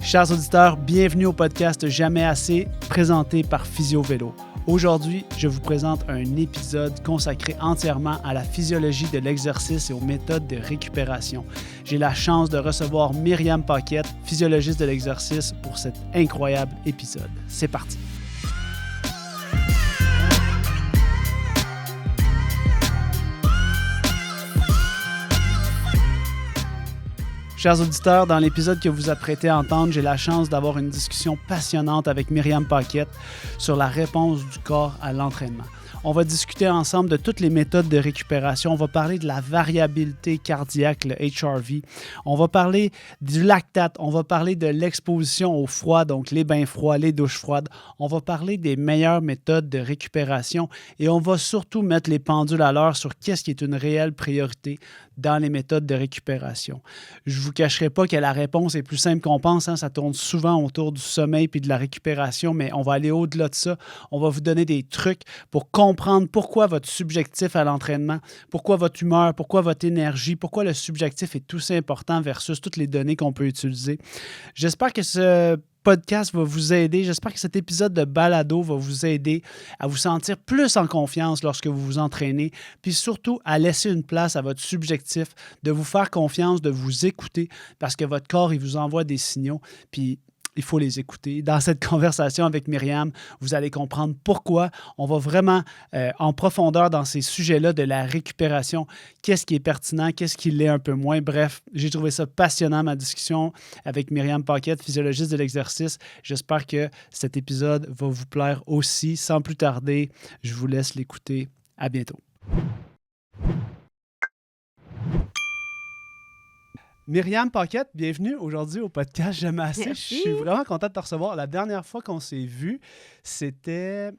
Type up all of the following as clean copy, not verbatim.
Chers auditeurs, bienvenue au podcast Jamais assez, présenté par Physio Vélo. Aujourd'hui, je vous présente un épisode consacré entièrement à la physiologie de l'exercice et aux méthodes de récupération. J'ai la chance de recevoir Myriam Paquette, physiologiste de l'exercice, pour cet incroyable épisode. C'est parti! Chers auditeurs, dans l'épisode que vous apprêtez à entendre, j'ai la chance d'avoir une discussion passionnante avec Myriam Paquette sur la réponse du corps à l'entraînement. On va discuter ensemble de toutes les méthodes de récupération. On va parler de la variabilité cardiaque, le HRV. On va parler du lactate. On va parler de l'exposition au froid, donc les bains froids, les douches froides. On va parler des meilleures méthodes de récupération et on va surtout mettre les pendules à l'heure sur qu'est-ce qui est une réelle priorité dans les méthodes de récupération. Je ne vous cacherai pas que la réponse est plus simple qu'on pense. Ça tourne souvent autour du sommeil puis de la récupération, mais on va aller au-delà de ça. On va vous donner des trucs pour comprendre pourquoi votre subjectif à l'entraînement, pourquoi votre humeur, pourquoi votre énergie, pourquoi le subjectif est aussi important versus toutes les données qu'on peut utiliser. J'espère que ce podcast va vous aider. J'espère que cet épisode de balado va vous aider à vous sentir plus en confiance lorsque vous vous entraînez, puis surtout à laisser une place à votre subjectif, de vous faire confiance, de vous écouter, parce que votre corps, il vous envoie des signaux, puis il faut les écouter. Dans cette conversation avec Myriam, vous allez comprendre pourquoi. On va vraiment en profondeur dans ces sujets-là de la récupération. Qu'est-ce qui est pertinent, qu'est-ce qui l'est un peu moins. Bref, j'ai trouvé ça passionnant, ma discussion avec Myriam Paquette, physiologiste de l'exercice. J'espère que cet épisode va vous plaire aussi. Sans plus tarder, je vous laisse l'écouter. À bientôt. Myriam Paquette, bienvenue aujourd'hui au podcast Jamais assez. Merci. Je suis vraiment content de te recevoir. La dernière fois qu'on s'est vu, c'était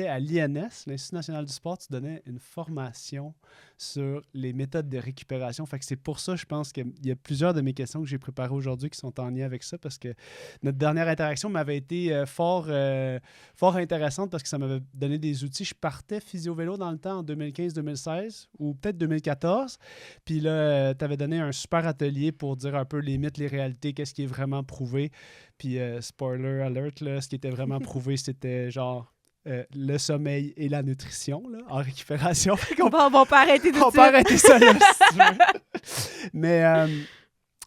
à l'INS, l'Institut national du sport. Tu donnais une formation sur les méthodes de récupération. Fait que c'est pour ça, je pense qu'il y a plusieurs de mes questions que j'ai préparées aujourd'hui qui sont en lien avec ça, parce que notre dernière interaction m'avait été fort intéressante parce que ça m'avait donné des outils. Je partais physio-vélo dans le temps en 2015-2016 ou peut-être 2014. Puis là, tu avais donné un super atelier pour dire un peu les mythes, les réalités, qu'est-ce qui est vraiment prouvé. Puis spoiler alert, là, ce qui était vraiment prouvé, c'était genre le sommeil et la nutrition là, en récupération. On peut arrêter tout de suite. On peut arrêter ça là, si tu veux.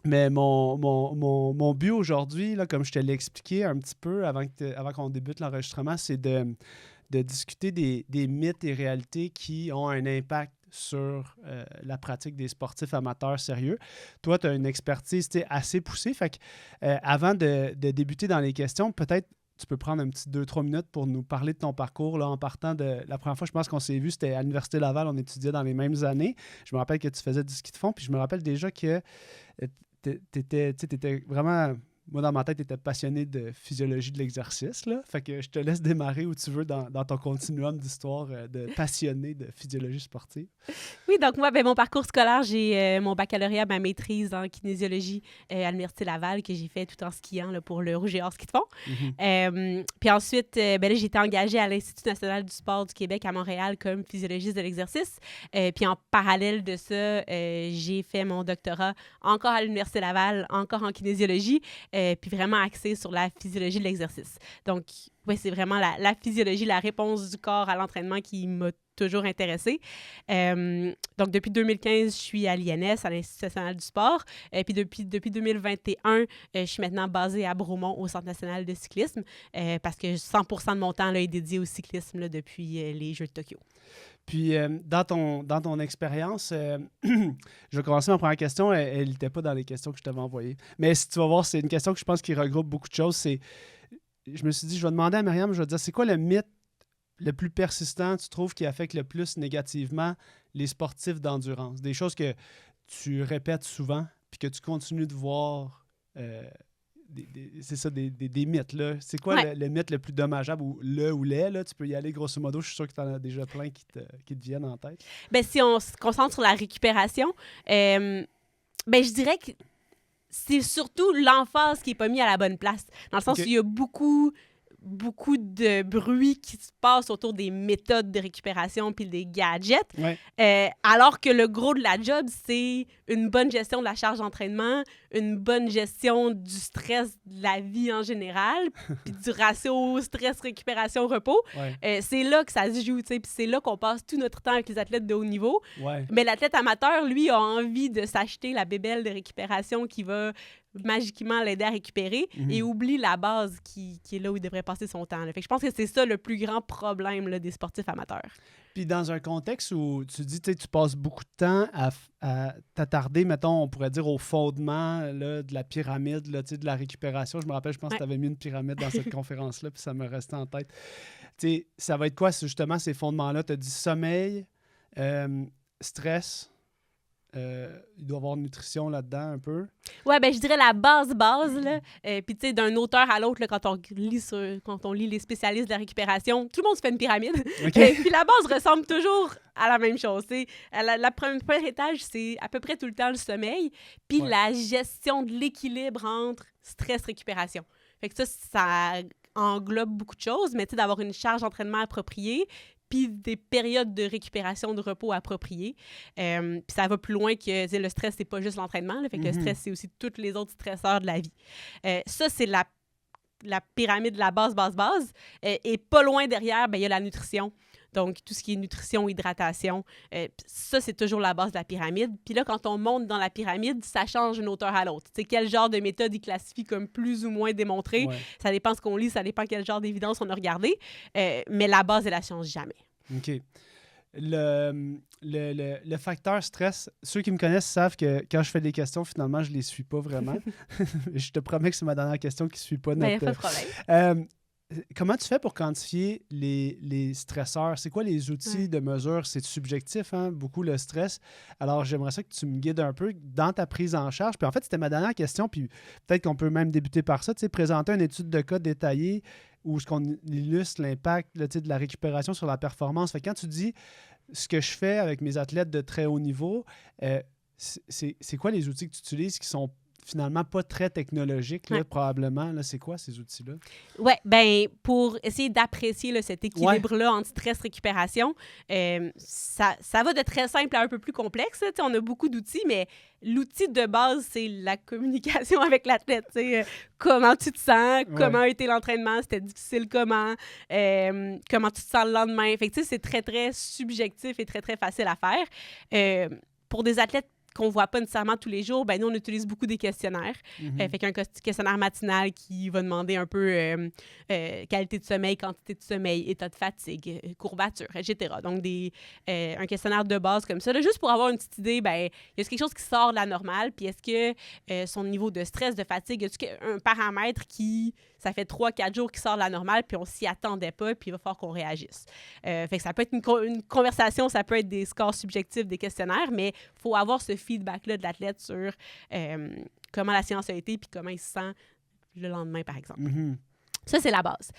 Mais mon but aujourd'hui, là, comme je te l'ai expliqué un petit peu avant qu'on débute l'enregistrement, c'est de discuter des mythes et réalités qui ont un impact sur la pratique des sportifs amateurs sérieux. Toi, tu as une expertise assez poussée. Fait que, avant de débuter dans les questions, peut-être tu peux prendre un petit 2-3 minutes pour nous parler de ton parcours là, en partant de... La première fois, je pense qu'on s'est vu, c'était à l'Université Laval, on étudiait dans les mêmes années. Je me rappelle que tu faisais du ski de fond, puis je me rappelle déjà que tu étais vraiment... Moi, dans ma tête, tu étais passionné de physiologie de l'exercice, là. Fait que je te laisse démarrer où tu veux dans ton continuum d'histoire de passionné de physiologie sportive. Oui, donc moi, mon parcours scolaire, j'ai mon baccalauréat, ma maîtrise en kinésiologie à l'Université Laval que j'ai fait tout en skiant là, pour le Rouge et Or ski de fond. Mm-hmm. Puis ensuite, là, j'ai été engagée à l'Institut national du sport du Québec à Montréal comme physiologiste de l'exercice. Puis en parallèle de ça, j'ai fait mon doctorat encore à l'Université Laval, encore en kinésiologie. Puis vraiment axé sur la physiologie de l'exercice. Donc, oui, c'est vraiment la physiologie, la réponse du corps à l'entraînement qui m'a toujours intéressée. Donc, depuis 2015, je suis à l'INS, à l'Institut national du sport. Puis depuis 2021, je suis maintenant basée à Bromont, au Centre national de cyclisme, parce que 100% de mon temps là, est dédié au cyclisme là, depuis les Jeux de Tokyo. Puis, dans ton expérience, je vais commencer ma première question. Elle n'était pas dans les questions que je t'avais envoyées. Mais si tu vas voir, c'est une question que je pense qui regroupe beaucoup de choses. Je me suis dit, je vais demander à Myriam, je vais dire, c'est quoi le mythe le plus persistant, tu trouves, qui affecte le plus négativement les sportifs d'endurance? Des choses que tu répètes souvent, puis que tu continues de voir... c'est ça, des mythes, là. C'est quoi le mythe le plus dommageable ou les, là? Tu peux y aller grosso modo. Je suis sûr que tu en as déjà plein qui te viennent en tête. Si on se concentre sur la récupération, je dirais que c'est surtout l'emphase qui n'est pas mis à la bonne place. Dans le sens où il y a beaucoup de bruit qui se passe autour des méthodes de récupération puis des gadgets, alors que le gros de la job, c'est une bonne gestion de la charge d'entraînement, une bonne gestion du stress de la vie en général, puis du ratio stress-récupération-repos, c'est là que ça se joue, tu sais, puis c'est là qu'on passe tout notre temps avec les athlètes de haut niveau. Mais l'athlète amateur, lui, a envie de s'acheter la bébelle de récupération qui va magiquement l'aider à récupérer et oublie la base qui est là où il devrait passer son temps. Là. Fait que je pense que c'est ça le plus grand problème là, des sportifs amateurs. Puis dans un contexte où tu dis, tu passes beaucoup de temps à t'attarder, mettons, on pourrait dire au fondement là, de la pyramide, là, de la récupération. Je me rappelle, je pense que tu avais mis une pyramide dans cette conférence-là, puis ça me restait en tête. T'sais, ça va être quoi, justement, ces fondements-là? Tu as dit sommeil, stress, il doit y avoir nutrition là-dedans un peu. Ouais, ben je dirais la base, là. Puis, tu sais, d'un auteur à l'autre, là, quand on lit les spécialistes de la récupération, tout le monde se fait une pyramide. Puis la base ressemble toujours à la même chose. Le premier étage, c'est à peu près tout le temps le sommeil, puis la gestion de l'équilibre entre stress-récupération. Fait que ça englobe beaucoup de choses, mais tu sais, d'avoir une charge d'entraînement appropriée, puis des périodes de récupération, de repos appropriées. Puis ça va plus loin que le stress, c'est pas juste l'entraînement. Là, fait que le stress, c'est aussi tous les autres stresseurs de la vie. Ça, c'est la pyramide de la base. Et pas loin derrière, il y a la nutrition. Donc, tout ce qui est nutrition, hydratation, ça, c'est toujours la base de la pyramide. Puis là, quand on monte dans la pyramide, ça change d'une hauteur à l'autre. Tu sais, quel genre de méthode il classifie comme plus ou moins démontré, ça dépend de ce qu'on lit, ça dépend quel genre d'évidence on a regardé. Mais la base, elle ne change jamais. OK. Le facteur stress, ceux qui me connaissent savent que quand je fais des questions, finalement, je ne les suis pas vraiment. Je te promets que c'est ma dernière question qui ne suit pas notre... Pas de problème. Comment tu fais pour quantifier les stresseurs? C'est quoi les outils de mesure? C'est subjectif, hein? Beaucoup le stress. Alors, j'aimerais ça que tu me guides un peu dans ta prise en charge. Puis en fait, c'était ma dernière question, puis peut-être qu'on peut même débuter par ça. Tu sais, présenter une étude de cas détaillée où ce qu'on illustre l'impact là, de la récupération sur la performance. Fait que quand tu dis ce que je fais avec mes athlètes de très haut niveau, c'est quoi les outils que tu utilises qui sont finalement pas très technologique, là, probablement. Là, c'est quoi ces outils-là? Oui, bien, pour essayer d'apprécier là, cet équilibre-là entre stress-récupération, ça va de très simple à un peu plus complexe. On a beaucoup d'outils, mais l'outil de base, c'est la communication avec l'athlète. Comment tu te sens, comment a été l'entraînement, c'était difficile comment tu te sens le lendemain. Fait que, c'est très, très subjectif et très, très facile à faire. Pour des athlètes qu'on ne voit pas nécessairement tous les jours, nous, on utilise beaucoup des questionnaires. Fait qu'un questionnaire matinal qui va demander un peu qualité de sommeil, quantité de sommeil, état de fatigue, courbature, etc. Donc, un questionnaire de base comme ça, là, juste pour avoir une petite idée, y a quelque chose qui sort de la normale, puis est-ce que son niveau de stress, de fatigue, y a-t-il un paramètre qui, ça fait 3-4 jours qu'il sort de la normale, puis on s'y attendait pas, puis il va falloir qu'on réagisse. Fait que ça peut être une conversation, ça peut être des scores subjectifs, des questionnaires, mais il faut avoir ce feedback-là de l'athlète sur comment la séance a été puis comment il se sent le lendemain, par exemple. Ça, c'est la base.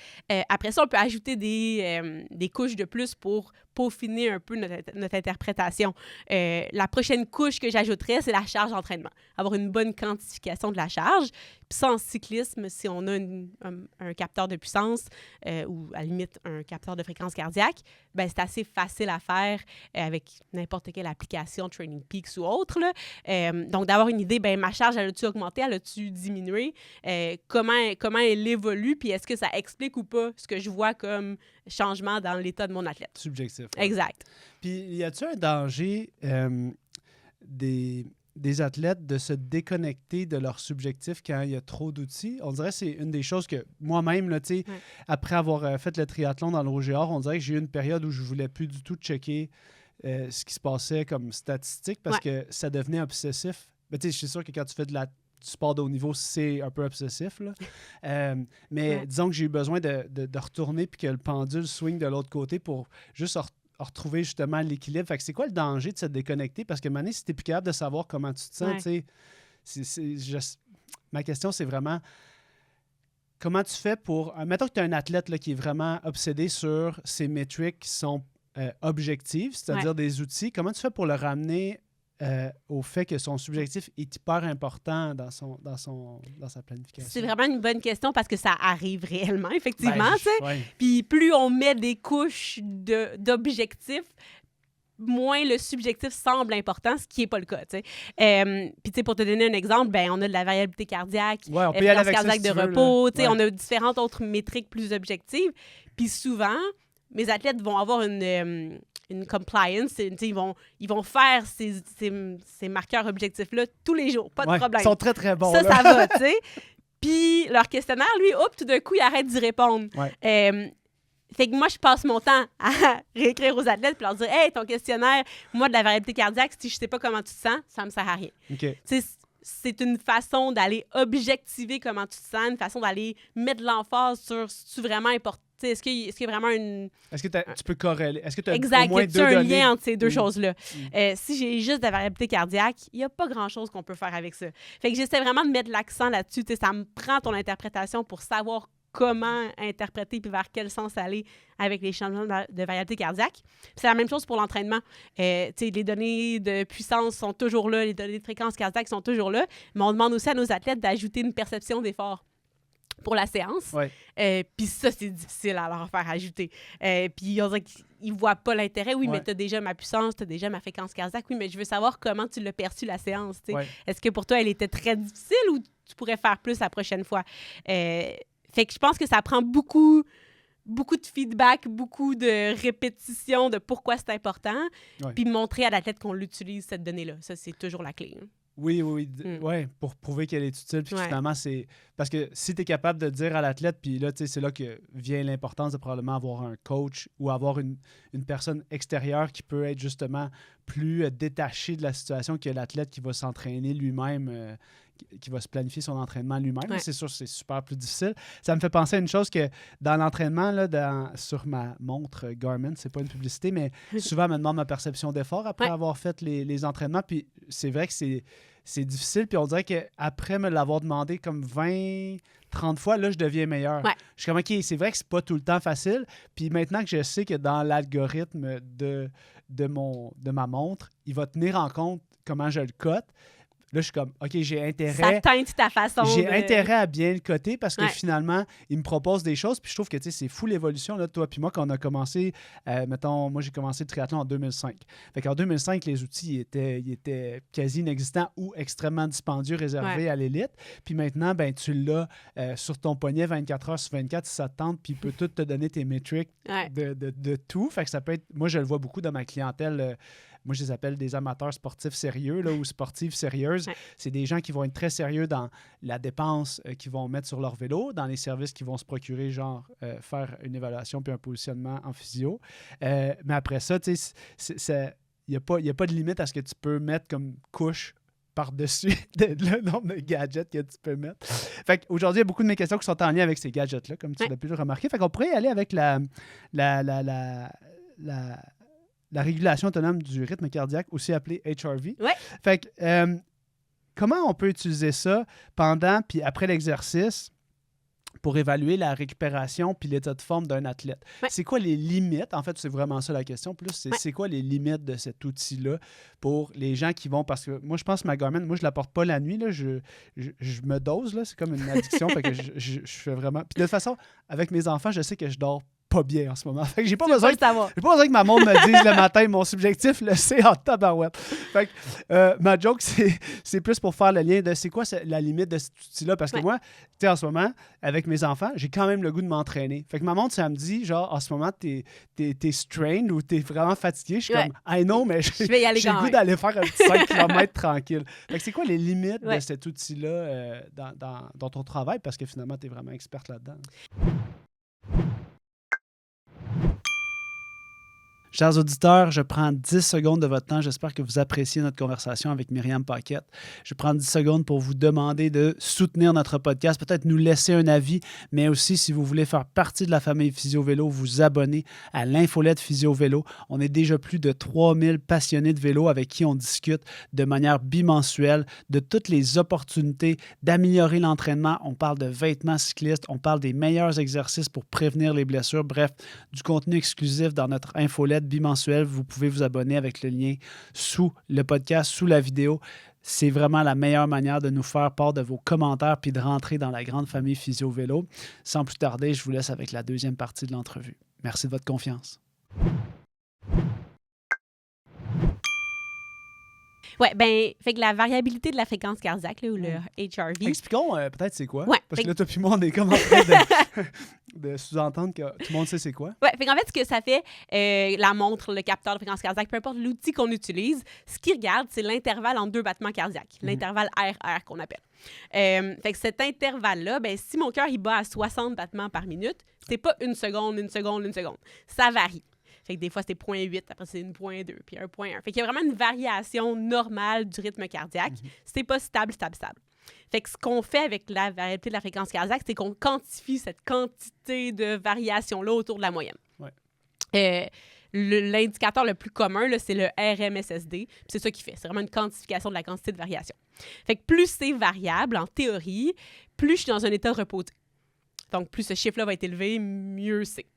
Après ça, on peut ajouter des couches de plus pour peaufiner un peu notre interprétation. La prochaine couche que j'ajouterais, c'est la charge d'entraînement. Avoir une bonne quantification de la charge. Puis ça, en cyclisme, si on a un capteur de puissance ou à la limite un capteur de fréquence cardiaque, c'est assez facile à faire avec n'importe quelle application, Training Peaks ou autre. Là. Donc, d'avoir une idée, ma charge, elle a-tu augmenté, elle a-tu diminué? Comment elle évolue, puis est-ce que ça explique ou pas ce que je vois comme changement dans l'état de mon athlète? Subjectif. Exact. Puis, y a-t-il un danger des athlètes de se déconnecter de leur subjectif quand il y a trop d'outils? On dirait que c'est une des choses que moi-même, là, après avoir fait le triathlon dans le Rouge et Or, on dirait que j'ai eu une période où je ne voulais plus du tout checker ce qui se passait comme statistique parce que ça devenait obsessif. Je suis sûr que quand tu fais du sport de haut niveau, c'est un peu obsessif. Là. Mais disons que j'ai eu besoin de retourner puis que le pendule swing de l'autre côté pour juste retrouver justement l'équilibre. Fait que c'est quoi le danger de se déconnecter? Parce que maintenant, si tu n'es plus capable de savoir comment tu te sens, ma question, c'est vraiment comment tu fais pour... Mettons que tu es un athlète là, qui est vraiment obsédé sur ces métriques qui sont objectives, c'est-à-dire des outils. Comment tu fais pour le ramener au fait que son subjectif est hyper important dans sa planification? C'est vraiment une bonne question parce que ça arrive réellement, effectivement. Puis plus on met des couches d'objectifs, moins le subjectif semble important, ce qui n'est pas le cas. Puis, tu sais, pour te donner un exemple, ben, on a de la variabilité cardiaque, Ouais, on peut y aller avec cardiaque ça, de si tu veux, repos, là. Ouais. on a différentes autres métriques plus objectives. Puis souvent, mes athlètes vont avoir une compliance, ils vont faire ces marqueurs objectifs-là tous les jours, pas de problème. Ils sont très, très bons. Ça là. va, tu sais. Puis leur questionnaire, lui, hop, tout d'un coup, il arrête d'y répondre. Ouais. Fait que moi, je passe mon temps à réécrire aux athlètes puis leur dire « Hey, ton questionnaire, moi, de la variabilité cardiaque, si je sais pas comment tu te sens, ça me sert à rien. OK. » C'est une façon d'aller objectiver comment tu te sens, une façon d'aller mettre de l'emphase sur si tu vraiment important. Est-ce qu'il y a vraiment une... Est-ce que tu peux corréler? Est-ce que tu as Exact. au moins Y deux a-t-il un données? lien entre ces deux choses-là? Si j'ai juste de la variabilité cardiaque, il n'y a pas grand-chose qu'on peut faire avec ça. Fait que j'essaie vraiment de mettre l'accent là-dessus. Ça me prend ton interprétation pour savoir comment interpréter puis vers quel sens aller avec les changements de variabilité cardiaque. Puis c'est la même chose pour l'entraînement. Les données de puissance sont toujours là, les données de fréquence cardiaque sont toujours là, mais on demande aussi à nos athlètes d'ajouter une perception d'effort pour la séance. Ouais. Puis ça, c'est difficile à leur faire ajouter. Puis on dirait qu'ils ne voient pas l'intérêt. Oui, mais tu as déjà ma puissance, tu as déjà ma fréquence cardiaque. Oui, mais je veux savoir comment tu l'as perçu, la séance. Ouais. Est-ce que pour toi, elle était très difficile ou tu pourrais faire plus la prochaine fois? Fait que je pense que ça prend beaucoup de feedback, beaucoup de répétition de pourquoi c'est important, puis montrer à l'athlète qu'on l'utilise, cette donnée-là. Ça, c'est toujours la clé. Oui. Ouais, pour prouver qu'elle est utile. Puis finalement, c'est... Parce que si tu es capable de dire à l'athlète, puis là, tu sais, c'est là que vient l'importance de probablement avoir un coach ou avoir une personne extérieure qui peut être justement plus détachée de la situation que l'athlète qui va s'entraîner lui-même, qui va se planifier son entraînement lui-même. Ouais. C'est sûr, c'est super plus difficile. Ça me fait penser à une chose que dans l'entraînement, là, sur ma montre Garmin, c'est pas une publicité, mais souvent, elle me demande ma perception d'effort après avoir fait les entraînements. Puis c'est vrai que c'est difficile. Puis on dirait qu'après me l'avoir demandé comme 20, 30 fois, là, je deviens meilleur. Ouais. Je suis comme, OK, c'est vrai que c'est pas tout le temps facile. Puis maintenant que je sais que dans l'algorithme de ma montre, il va tenir en compte comment je le cote. Là, je suis comme, OK, j'ai intérêt... Ça teinte ta façon J'ai intérêt à bien le coter parce que finalement, il me propose des choses. Puis je trouve que, tu sais, c'est fou l'évolution, là, toi puis moi, quand on a commencé... mettons, moi, j'ai commencé le triathlon en 2005. Fait qu'en 2005, les outils étaient quasi inexistants ou extrêmement dispendieux, réservés à l'élite. Puis maintenant, ben tu l'as sur ton poignet 24 heures sur 24 si ça te tente, puis il peut tout te donner tes métriques de tout. Fait que ça peut être... Moi, je le vois beaucoup dans ma clientèle... Moi, je les appelle des amateurs sportifs sérieux là, ou sportives sérieuses. Ouais. C'est des gens qui vont être très sérieux dans la dépense qu'ils vont mettre sur leur vélo, dans les services qu'ils vont se procurer, genre faire une évaluation puis un positionnement en physio. Mais après ça, tu sais, il n'y a pas de limite à ce que tu peux mettre comme couche par-dessus le nombre de gadgets que tu peux mettre. Fait qu'aujourd'hui, il y a beaucoup de mes questions qui sont en lien avec ces gadgets-là, comme tu l'as pu le remarquer. Fait qu'on pourrait y aller avec la régulation autonome du rythme cardiaque, aussi appelée HRV. Ouais. Fait que, comment on peut utiliser ça pendant puis après l'exercice pour évaluer la récupération puis l'état de forme d'un athlète? Ouais. C'est quoi les limites? En fait, c'est vraiment ça la question. Plus, c'est quoi les limites de cet outil-là pour les gens qui vont... Parce que moi, je pense que ma Garmin, moi, je ne la porte pas la nuit. Là, je me dose. Là, c'est comme une addiction. Fait que je fais vraiment... Puis de toute façon, avec mes enfants, je sais que je dors pas bien en ce moment. Fait que j'ai pas besoin que ma montre me dise le matin mon subjectif, le c'est en tabarouette. Fait que ma joke, c'est plus pour faire le lien de c'est quoi la limite de cet outil-là. Parce que moi, tu sais, en ce moment, avec mes enfants, j'ai quand même le goût de m'entraîner. Fait que ma montre, ça me dit, genre, en ce moment, t'es strained ou t'es vraiment fatigué. Je suis comme, I know, mais j'ai le goût d'aller faire un petit 5 km tranquille. Fait que c'est quoi les limites de cet outil-là dans ton travail? Parce que finalement, t'es vraiment experte là-dedans. Chers auditeurs, je prends 10 secondes de votre temps. J'espère que vous appréciez notre conversation avec Myriam Paquette. Je prends 10 secondes pour vous demander de soutenir notre podcast, peut-être nous laisser un avis, mais aussi, si vous voulez faire partie de la famille Physio Vélo, vous abonner à l'infolette Physio Vélo. On est déjà plus de 3000 passionnés de vélo avec qui on discute de manière bimensuelle de toutes les opportunités d'améliorer l'entraînement. On parle de vêtements cyclistes, on parle des meilleurs exercices pour prévenir les blessures. Bref, du contenu exclusif dans notre infolette bimensuel. Vous pouvez vous abonner avec le lien sous le podcast, sous la vidéo. C'est vraiment la meilleure manière de nous faire part de vos commentaires puis de rentrer dans la grande famille Physio Vélo. Sans plus tarder, je vous laisse avec la deuxième partie de l'entrevue. Merci de votre confiance. Oui, bien, fait que la variabilité de la fréquence cardiaque, là, ou le HRV. Expliquons peut-être c'est quoi. Ouais, Parce que là, toi puis moi, on est comme en train de sous-entendre que tout le monde sait c'est quoi. Oui, fait qu'en fait, ce que ça fait, la montre, le capteur de fréquence cardiaque, peu importe l'outil qu'on utilise, ce qu'il regarde, c'est l'intervalle entre deux battements cardiaques, l'intervalle RR qu'on appelle. Fait que cet intervalle-là, ben, si mon cœur il bat à 60 battements par minute, c'est pas une seconde. Ça varie. Fait que des fois, c'est 0.8, après c'est 1.2, puis 1.1. Fait qu'il y a vraiment une variation normale du rythme cardiaque. C'est pas stable. Fait que ce qu'on fait avec la variabilité de la fréquence cardiaque, c'est qu'on quantifie cette quantité de variation-là autour de la moyenne. Ouais. L'indicateur le plus commun, là, c'est le RMSSD. C'est ça qu'il fait. C'est vraiment une quantification de la quantité de variation. Fait que plus c'est variable, en théorie, plus je suis dans un état reposé. Donc, plus ce chiffre-là va être élevé, mieux c'est.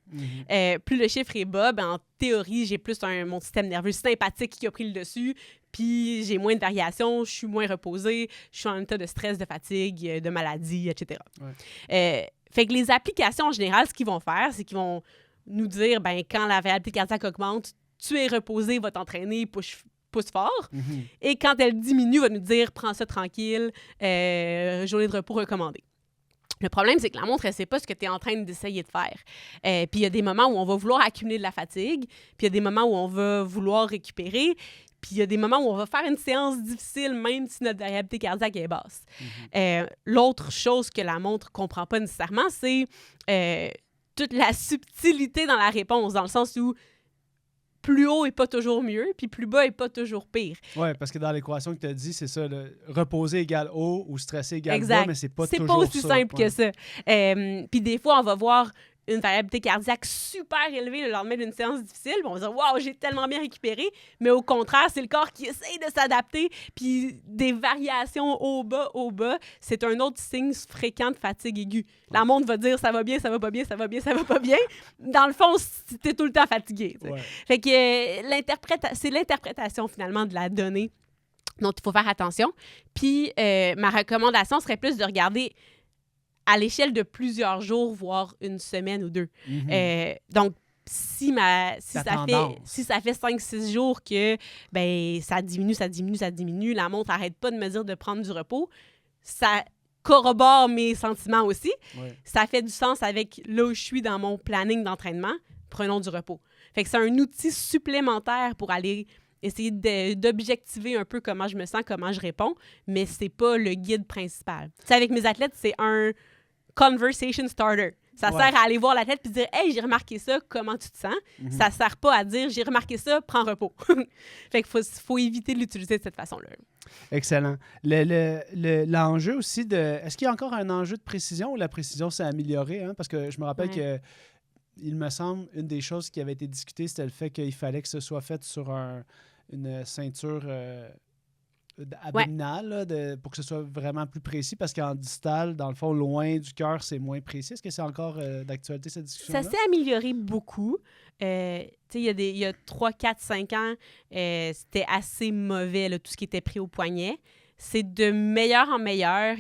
Plus le chiffre est bas, ben, en théorie, j'ai plus mon système nerveux sympathique qui a pris le dessus, puis j'ai moins de variations, je suis moins reposée, je suis en état de stress, de fatigue, de maladie, etc. Ouais. Fait que les applications, en général, ce qu'ils vont faire, c'est qu'ils vont nous dire, ben, quand la variabilité cardiaque augmente, tu es reposé, va t'entraîner, pousse fort. Et quand elle diminue, va nous dire, prends ça tranquille, journée de repos recommandée. Le problème, c'est que la montre, elle ne sait pas ce que tu es en train d'essayer de faire. Puis il y a des moments où on va vouloir accumuler de la fatigue, puis il y a des moments où on va vouloir récupérer, puis il y a des moments où on va faire une séance difficile, même si notre variabilité cardiaque est basse. L'autre chose que la montre ne comprend pas nécessairement, c'est toute la subtilité dans la réponse, dans le sens où plus haut n'est pas toujours mieux, puis plus bas n'est pas toujours pire. Oui, parce que dans l'équation que tu as dit, c'est ça, reposer égale haut ou stresser égale exact. bas, mais c'est pas toujours ça. C'est pas aussi simple que ça. Puis des fois, on va voir une variabilité cardiaque super élevée le lendemain d'une séance difficile, puis on va dire « Wow, j'ai tellement bien récupéré », mais au contraire, c'est le corps qui essaye de s'adapter, puis des variations haut, bas, c'est un autre signe fréquent de fatigue aiguë. La montre va dire « Ça va bien, ça va pas bien, ça va bien, ça va pas bien ». Dans le fond, t'es tout le temps fatigué. Ouais. Fait que c'est l'interprétation, finalement, de la donnée dont il faut faire attention. Puis ma recommandation serait plus de regarder à l'échelle de plusieurs jours, voire une semaine ou deux. Donc, si ça fait 5-6 jours que ben, ça diminue, la montre n'arrête pas de me dire de prendre du repos, ça corrobore mes sentiments aussi. Ouais. Ça fait du sens avec là où je suis dans mon planning d'entraînement. Prenons du repos. Fait que c'est un outil supplémentaire pour aller essayer d'objectiver un peu comment je me sens, comment je réponds, mais c'est pas le guide principal. T'sais, avec mes athlètes, c'est un conversation starter. Ça sert à aller voir l'athlète puis dire « Hey, j'ai remarqué ça, comment tu te sens? » Ça sert pas à dire « J'ai remarqué ça, prends repos. » Fait qu'il faut éviter de l'utiliser de cette façon-là. Excellent. L'enjeu aussi de... Est-ce qu'il y a encore un enjeu de précision ou la précision s'est améliorée? Hein? Parce que je me rappelle que il me semble, une des choses qui avait été discutée, c'était le fait qu'il fallait que ce soit fait sur une ceinture abdominale pour que ce soit vraiment plus précis, parce qu'en distal, dans le fond, loin du cœur, c'est moins précis. Est-ce que c'est encore d'actualité, cette discussion-là? Ça s'est amélioré beaucoup. Il y a 3, 4, 5 ans, c'était assez mauvais, là, tout ce qui était pris au poignet. C'est de meilleur en meilleur.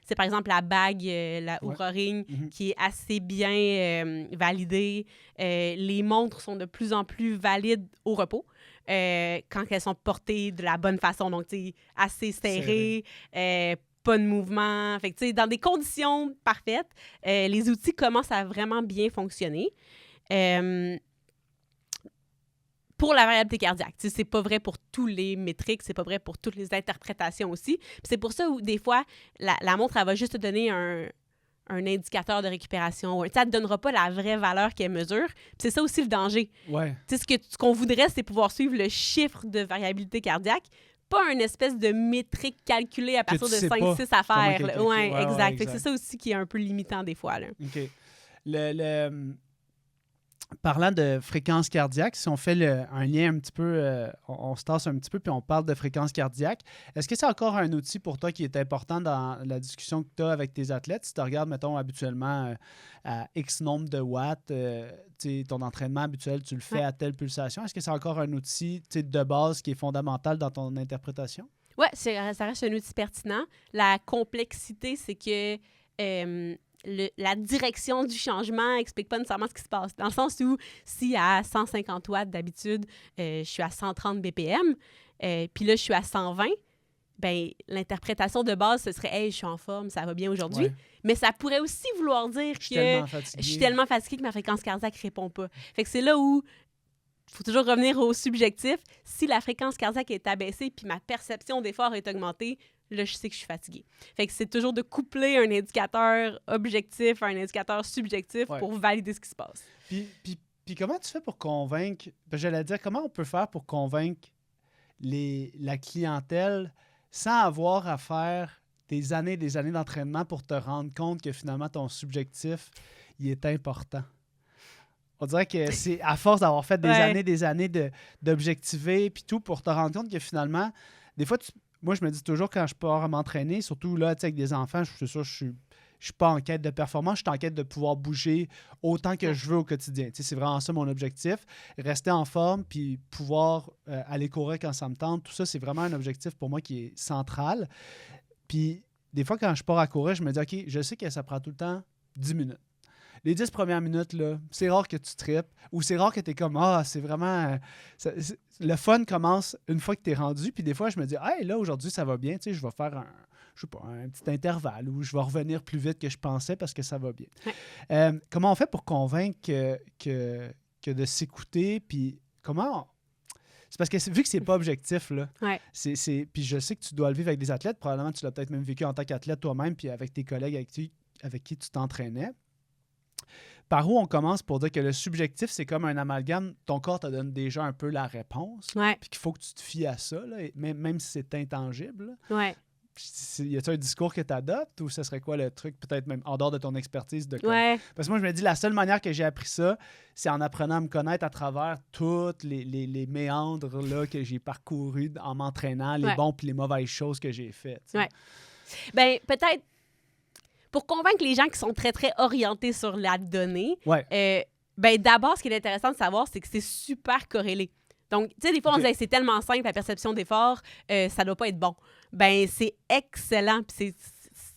C'est par exemple la bague, la Oura Ring, qui est assez bien validée. Les montres sont de plus en plus valides au repos quand elles sont portées de la bonne façon. Donc, assez serrées, pas de mouvement. Fait que, dans des conditions parfaites, les outils commencent à vraiment bien fonctionner. Pour la variabilité cardiaque. C'est pas vrai pour tous les métriques, c'est pas vrai pour toutes les interprétations aussi. Puis c'est pour ça où, des fois, la montre, elle va juste te donner un indicateur de récupération. Ça ne te donnera pas la vraie valeur qu'elle mesure. Puis c'est ça aussi le danger. Ouais. Ce qu'on voudrait, c'est pouvoir suivre le chiffre de variabilité cardiaque, pas une espèce de métrique calculée à partir de 5-6 affaires. Oui, exact. Fait que c'est ça aussi qui est un peu limitant des fois. Là. OK. Parlant de fréquence cardiaque, si on fait un lien un petit peu, on se tasse un petit peu puis on parle de fréquence cardiaque, est-ce que c'est encore un outil pour toi qui est important dans la discussion que tu as avec tes athlètes? Si tu regardes, mettons, habituellement à X nombre de watts, ton entraînement habituel, tu le fais à telle pulsation, est-ce que c'est encore un outil de base qui est fondamental dans ton interprétation? Oui, ça reste un outil pertinent. La complexité, c'est que... la direction du changement n'explique pas nécessairement ce qui se passe. Dans le sens où, si à 150 watts d'habitude, je suis à 130 BPM, puis là, je suis à 120, ben l'interprétation de base, ce serait « Hey, je suis en forme, ça va bien aujourd'hui. » Mais ça pourrait aussi vouloir dire que je suis tellement fatiguée que ma fréquence cardiaque ne répond pas. Fait que c'est là où il faut toujours revenir au subjectif. Si la fréquence cardiaque est abaissée puis ma perception d'effort est augmentée, là, je sais que je suis fatiguée. Fait que c'est toujours de coupler un indicateur objectif à un indicateur subjectif pour valider ce qui se passe. Puis comment tu fais pour convaincre... J'allais dire, comment on peut faire pour convaincre la clientèle sans avoir à faire des années d'entraînement pour te rendre compte que finalement, ton subjectif, il est important? On dirait que c'est à force d'avoir fait des années d'objectiver puis tout pour te rendre compte que finalement, des fois, moi, je me dis toujours quand je pars m'entraîner, surtout là, avec des enfants, je suis sûr que je suis pas en quête de performance, je suis en quête de pouvoir bouger autant que je veux au quotidien. C'est vraiment ça mon objectif. Rester en forme puis pouvoir aller courir quand ça me tente, tout ça, c'est vraiment un objectif pour moi qui est central. Puis des fois, quand je pars à courir, je me dis, OK, je sais que ça prend tout le temps 10 minutes. Les 10 premières minutes, là, c'est rare que tu tripes ou c'est rare que tu es comme c'est vraiment... le fun commence une fois que tu es rendu. Puis des fois, je me dis, hey, là, aujourd'hui, ça va bien. Tu sais, je vais faire un petit intervalle ou je vais revenir plus vite que je pensais parce que ça va bien. Ouais. Comment on fait pour convaincre que de s'écouter? Puis comment... C'est parce que vu que c'est pas objectif, là, puis je sais que tu dois le vivre avec des athlètes. Probablement, tu l'as peut-être même vécu en tant qu'athlète toi-même puis avec tes collègues avec qui tu t'entraînais. Par où on commence pour dire que le subjectif, c'est comme un amalgame. Ton corps te donne déjà un peu la réponse. Puis qu'il faut que tu te fies à ça, là, même si c'est intangible. Ouais. Y a-t-il un discours que tu adoptes ou ce serait quoi le truc, peut-être même en dehors de ton expertise? Parce que moi, je me dis, la seule manière que j'ai appris ça, c'est en apprenant à me connaître à travers toutes les méandres là, que j'ai parcourus en m'entraînant, les bons et les mauvaises choses que j'ai faites. Ouais. Ben, peut-être pour convaincre les gens qui sont très, très orientés sur la donnée, ben d'abord, ce qui est intéressant de savoir, c'est que c'est super corrélé. Donc, tu sais, des fois, on se dit c'est tellement simple, la perception d'effort, ça doit pas être bon. Ben c'est excellent. Puis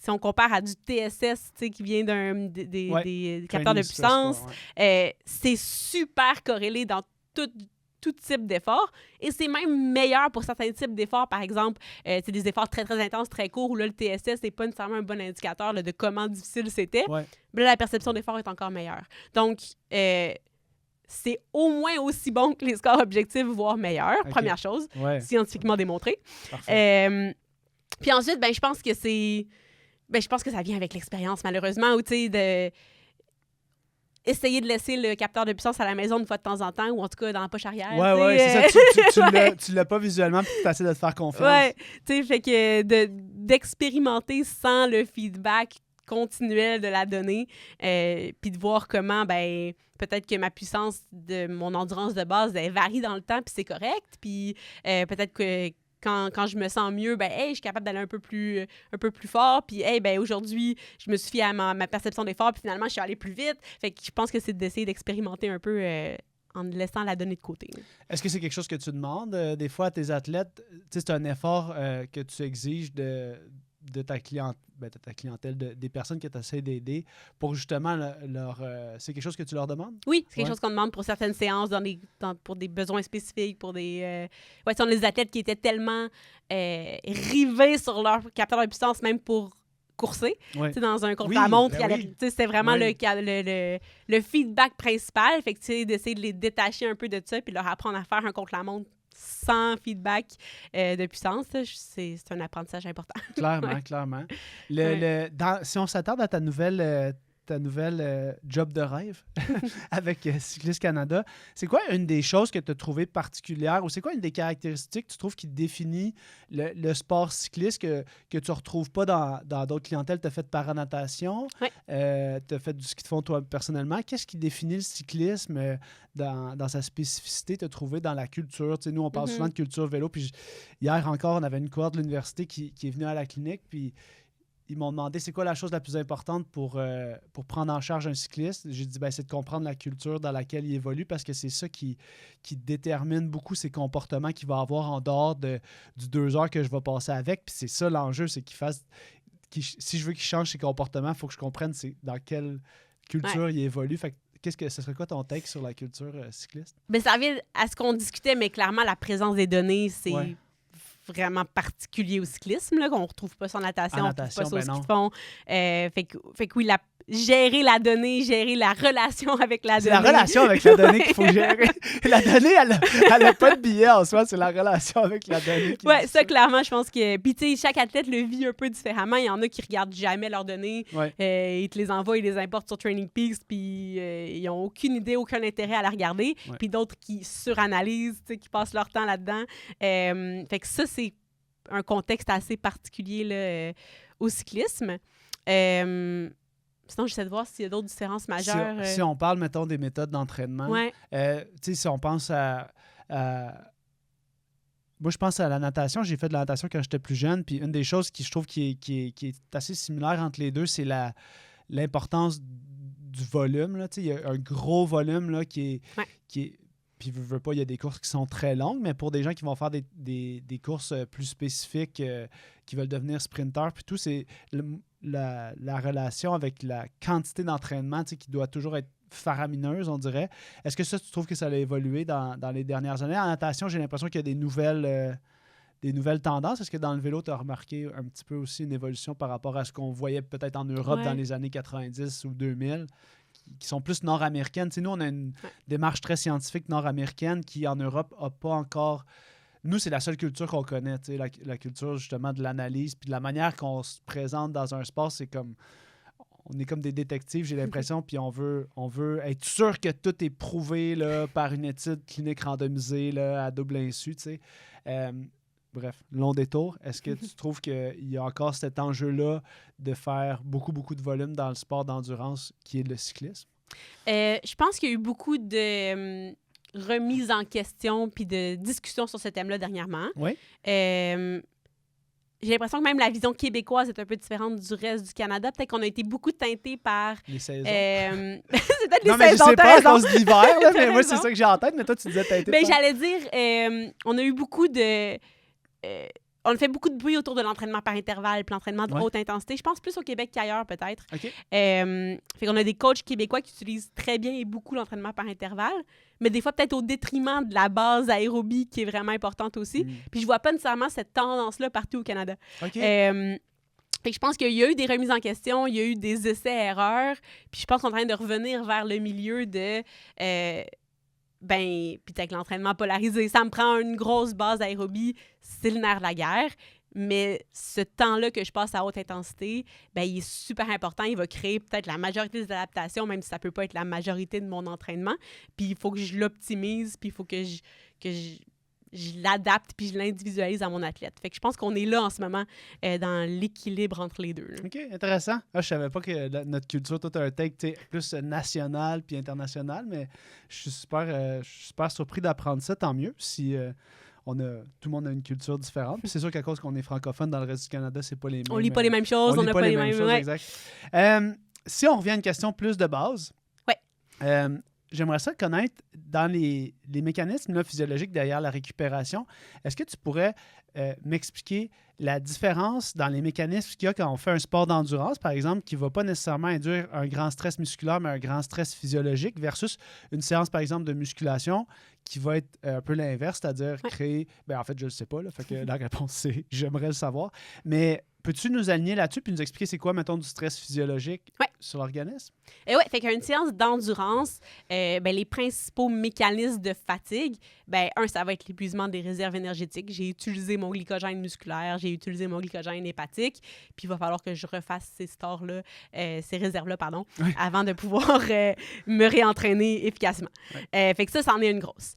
si on compare à du TSS, tu sais, qui vient des capteurs de puissance, c'est super corrélé dans tout type d'effort. Et c'est même meilleur pour certains types d'efforts. Par exemple, c'est des efforts très, très intenses, très courts, où là, le TSS n'est pas nécessairement un bon indicateur là, de comment difficile c'était. Mais là, la perception d'effort est encore meilleure. Donc, c'est au moins aussi bon que les scores objectifs, voire meilleurs, première chose, scientifiquement démontré. Puis ensuite, ben, je pense que ça vient avec l'expérience, malheureusement, où, tu sais, essayer de laisser le capteur de puissance à la maison une fois de temps en temps, ou en tout cas dans la poche arrière. C'est ça. Tu l'as pas visuellement, puis tu essaies de te faire confiance. Ouais, tu sais, fait que d'expérimenter sans le feedback continuel de la donnée, puis de voir comment, ben, peut-être que ma puissance de mon endurance de base, elle varie dans le temps, puis c'est correct. Puis peut-être que quand je me sens mieux, ben, hey, je suis capable d'aller un peu plus fort. Puis, hey, ben, aujourd'hui, je me suis fiée à ma perception d'effort, puis finalement, je suis allée plus vite. Fait que je pense que c'est d'essayer d'expérimenter un peu en laissant la donnée de côté. Est-ce que c'est quelque chose que tu demandes des fois à tes athlètes? Tu sais, c'est un effort que tu exiges de ta clientèle, des personnes que tu essaies d'aider pour justement c'est quelque chose que tu leur demandes? Oui, c'est quelque chose qu'on demande pour certaines séances, pour des besoins spécifiques, pour des... on a des athlètes qui étaient tellement rivés sur leur capteur de puissance, même pour courser. Dans un contre-la-montre, c'était vraiment le feedback principal. Fait que d'essayer de les détacher un peu de ça puis leur apprendre à faire un contre-la-montre sans feedback de puissance, c'est un apprentissage important. Clairement. Si on s'attarde à ta nouvelle job de rêve avec Cycliste Canada, c'est quoi une des choses que tu as trouvées particulières ou c'est quoi une des caractéristiques que tu trouves qui définit le sport cycliste que tu ne retrouves pas dans d'autres clientèles? Tu as fait de paranatation, tu as fait du ski de fond toi personnellement. Qu'est-ce qui définit le cyclisme dans sa spécificité? Tu as trouvé dans la culture? Tu sais, nous, on parle souvent de culture vélo. Puis hier encore, on avait une cohorte de l'université qui est venue à la clinique, puis ils m'ont demandé c'est quoi la chose la plus importante pour prendre en charge un cycliste. J'ai dit c'est de comprendre la culture dans laquelle il évolue parce que c'est ça qui détermine beaucoup ses comportements qu'il va avoir en dehors du 2 heures que je vais passer avec. Puis c'est ça l'enjeu, c'est si je veux qu'il change ses comportements, il faut que je comprenne dans quelle culture il évolue. Fait que ce serait quoi ton take sur la culture cycliste? Ben, ça revient à ce qu'on discutait, mais clairement, la présence des données, vraiment particulier au cyclisme, là, qu'on ne retrouve pas sur natation, on ne retrouve pas sur ce qu'ils font. Fait que oui, gérer la donnée, gérer la relation avec la donnée. C'est la relation avec la donnée qu'il faut gérer. La donnée, elle n'a pas de billet en soi, c'est la relation avec la donnée. Oui, ça, clairement, je pense que... Puis, tu sais, chaque athlète le vit un peu différemment. Il y en a qui regardent jamais leurs données. Ouais. Ils te les envoient, ils les importent sur Training Peaks, puis ils n'ont aucune idée, aucun intérêt à la regarder. Ouais. Puis d'autres qui suranalysent, tu sais, qui passent leur temps là-dedans. Fait que ça, c'est un contexte assez particulier là, au cyclisme. Sinon, j'essaie de voir s'il y a d'autres différences majeures. Si on parle, mettons, des méthodes d'entraînement, ouais. Tu sais, si on pense à... Moi, je pense à la natation. J'ai fait de la natation quand j'étais plus jeune, puis une des choses je trouve qui est assez similaire entre les deux, c'est l'importance du volume. Là. Tu sais, il y a un gros volume là, qui est puis, veux pas, il y a des courses qui sont très longues, mais pour des gens qui vont faire des courses plus spécifiques, qui veulent devenir sprinteurs, puis tout, c'est la relation avec la quantité d'entraînement, tu sais, qui doit toujours être faramineuse, on dirait. Est-ce que ça, tu trouves que ça a évolué dans les dernières années? En natation, j'ai l'impression qu'il y a des nouvelles tendances. Est-ce que dans le vélo, tu as remarqué un petit peu aussi une évolution par rapport à ce qu'on voyait peut-être en Europe dans les années 90 ou 2000? Qui sont plus nord-américaines. Tu sais, nous, on a une démarche très scientifique nord-américaine qui, en Europe, n'a pas encore... Nous, c'est la seule culture qu'on connaît, tu sais, la culture, justement, de l'analyse, puis de la manière qu'on se présente dans un sport, c'est comme... On est comme des détectives, j'ai l'impression, puis on veut être sûr que tout est prouvé là, par une étude clinique randomisée là, à double insu, tu sais. Bref, long détour. Est-ce que tu trouves qu'il y a encore cet enjeu-là de faire beaucoup, beaucoup de volume dans le sport d'endurance qui est le cyclisme? Je pense qu'il y a eu beaucoup de remises en question puis de discussions sur ce thème-là dernièrement. Oui. J'ai l'impression que même la vision québécoise est un peu différente du reste du Canada. Peut-être qu'on a été beaucoup teinté par... Les saisons. C'est peut-être les saisons. Non, mais je sais pas à cause de l'hiver, là, mais moi, c'est ça que j'ai en tête. Mais toi, tu disais teinté par... J'allais dire, on a eu beaucoup de... on a fait beaucoup de bruit autour de l'entraînement par intervalle puis l'entraînement de haute intensité. Je pense plus au Québec qu'ailleurs, peut-être. Okay. Fait qu'on a des coachs québécois qui utilisent très bien et beaucoup l'entraînement par intervalle, mais des fois peut-être au détriment de la base aérobie qui est vraiment importante aussi. Puis je vois pas nécessairement cette tendance-là partout au Canada. Okay. Fait que je pense qu'il y a eu des remises en question, il y a eu des essais-erreurs, puis je pense qu'on est en train de revenir vers le milieu de... puis avec l'entraînement polarisé, ça me prend une grosse base aérobie, c'est le nerf de la guerre. Mais ce temps-là que je passe à haute intensité, il est super important. Il va créer peut-être la majorité des adaptations, même si ça peut pas être la majorité de mon entraînement. Puis il faut que je l'optimise, puis il faut que je l'adapte, puis je l'individualise à mon athlète. Fait que je pense qu'on est là en ce moment dans l'équilibre entre les deux. Là. OK, intéressant. Je savais pas que notre culture, tout a un take plus national puis international, mais je suis super surpris d'apprendre ça. Tant mieux si tout le monde a une culture différente. Puis c'est sûr qu'à cause qu'on est francophone dans le reste du Canada, c'est pas les mêmes. On lit pas les mêmes choses, on n'a pas les mêmes choses. Exact. Si on revient à une question plus de base, j'aimerais ça connaître dans les mécanismes là, physiologiques derrière la récupération. Est-ce que tu pourrais m'expliquer la différence dans les mécanismes qu'il y a quand on fait un sport d'endurance, par exemple, qui ne va pas nécessairement induire un grand stress musculaire, mais un grand stress physiologique, versus une séance, par exemple, de musculation qui va être un peu l'inverse, c'est-à-dire créer... En fait, je ne le sais pas, là, fait que la réponse, c'est « j'aimerais le savoir ». Mais peux-tu nous aligner là-dessus puis nous expliquer c'est quoi, mettons, du stress physiologique sur l'organisme? Oui, fait qu'une séance d'endurance, les principaux mécanismes de fatigue, ça va être l'épuisement des réserves énergétiques. J'ai utilisé mon glycogène musculaire, j'ai utilisé mon glycogène hépatique, puis il va falloir que je refasse ces stores-là, ces réserves-là, avant de pouvoir me réentraîner efficacement. Fait que ça en est une grosse.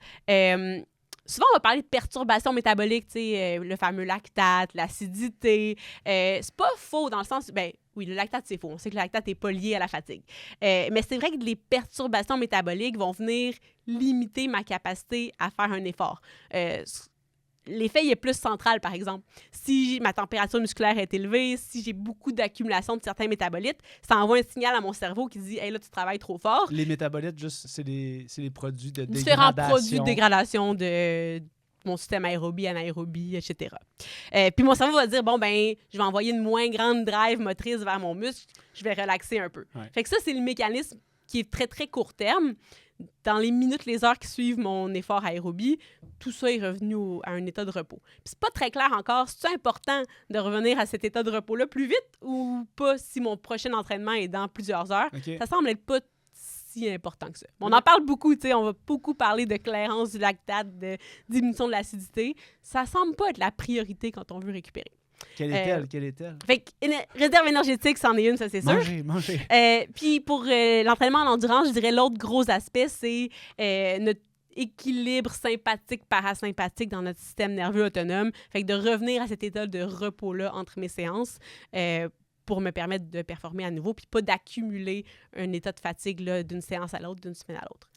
Souvent, on va parler de perturbations métaboliques, le fameux lactate, l'acidité. C'est pas faux dans le sens... oui, le lactate, c'est faux. On sait que le lactate n'est pas lié à la fatigue. Mais c'est vrai que les perturbations métaboliques vont venir limiter ma capacité à faire un effort. L'effet il est plus central, par exemple. Si ma température musculaire est élevée, si j'ai beaucoup d'accumulation de certains métabolites, ça envoie un signal à mon cerveau qui dit « Hey, là, tu travailles trop fort. » Les métabolites, juste, c'est des produits de dégradation. Différents produits de dégradation de mon système aérobie, anaérobie, etc. Puis mon cerveau va dire « Bon, je vais envoyer une moins grande drive motrice vers mon muscle, je vais relaxer un peu. » Fait que ça, c'est le mécanisme qui est très, très court terme. dans les minutes, les heures qui suivent mon effort aérobie, tout ça est revenu à un état de repos. Puis c'est pas très clair encore, c'est important de revenir à cet état de repos-là plus vite ou pas si mon prochain entraînement est dans plusieurs heures. OK. Ça semble être pas si important que ça. On en parle beaucoup, tu sais, on va beaucoup parler de clairance du lactate, de diminution de l'acidité. Ça semble pas être la priorité quand on veut récupérer. Quelle est-elle? Fait que réserve énergétique, c'en est une, ça c'est sûr. Manger. Puis pour l'entraînement en endurance, je dirais l'autre gros aspect, c'est notre équilibre sympathique-parasympathique dans notre système nerveux autonome. Fait que de revenir à cet état de repos-là entre mes séances pour me permettre de performer à nouveau, puis pas d'accumuler un état de fatigue là, d'une séance à l'autre, d'une semaine à l'autre.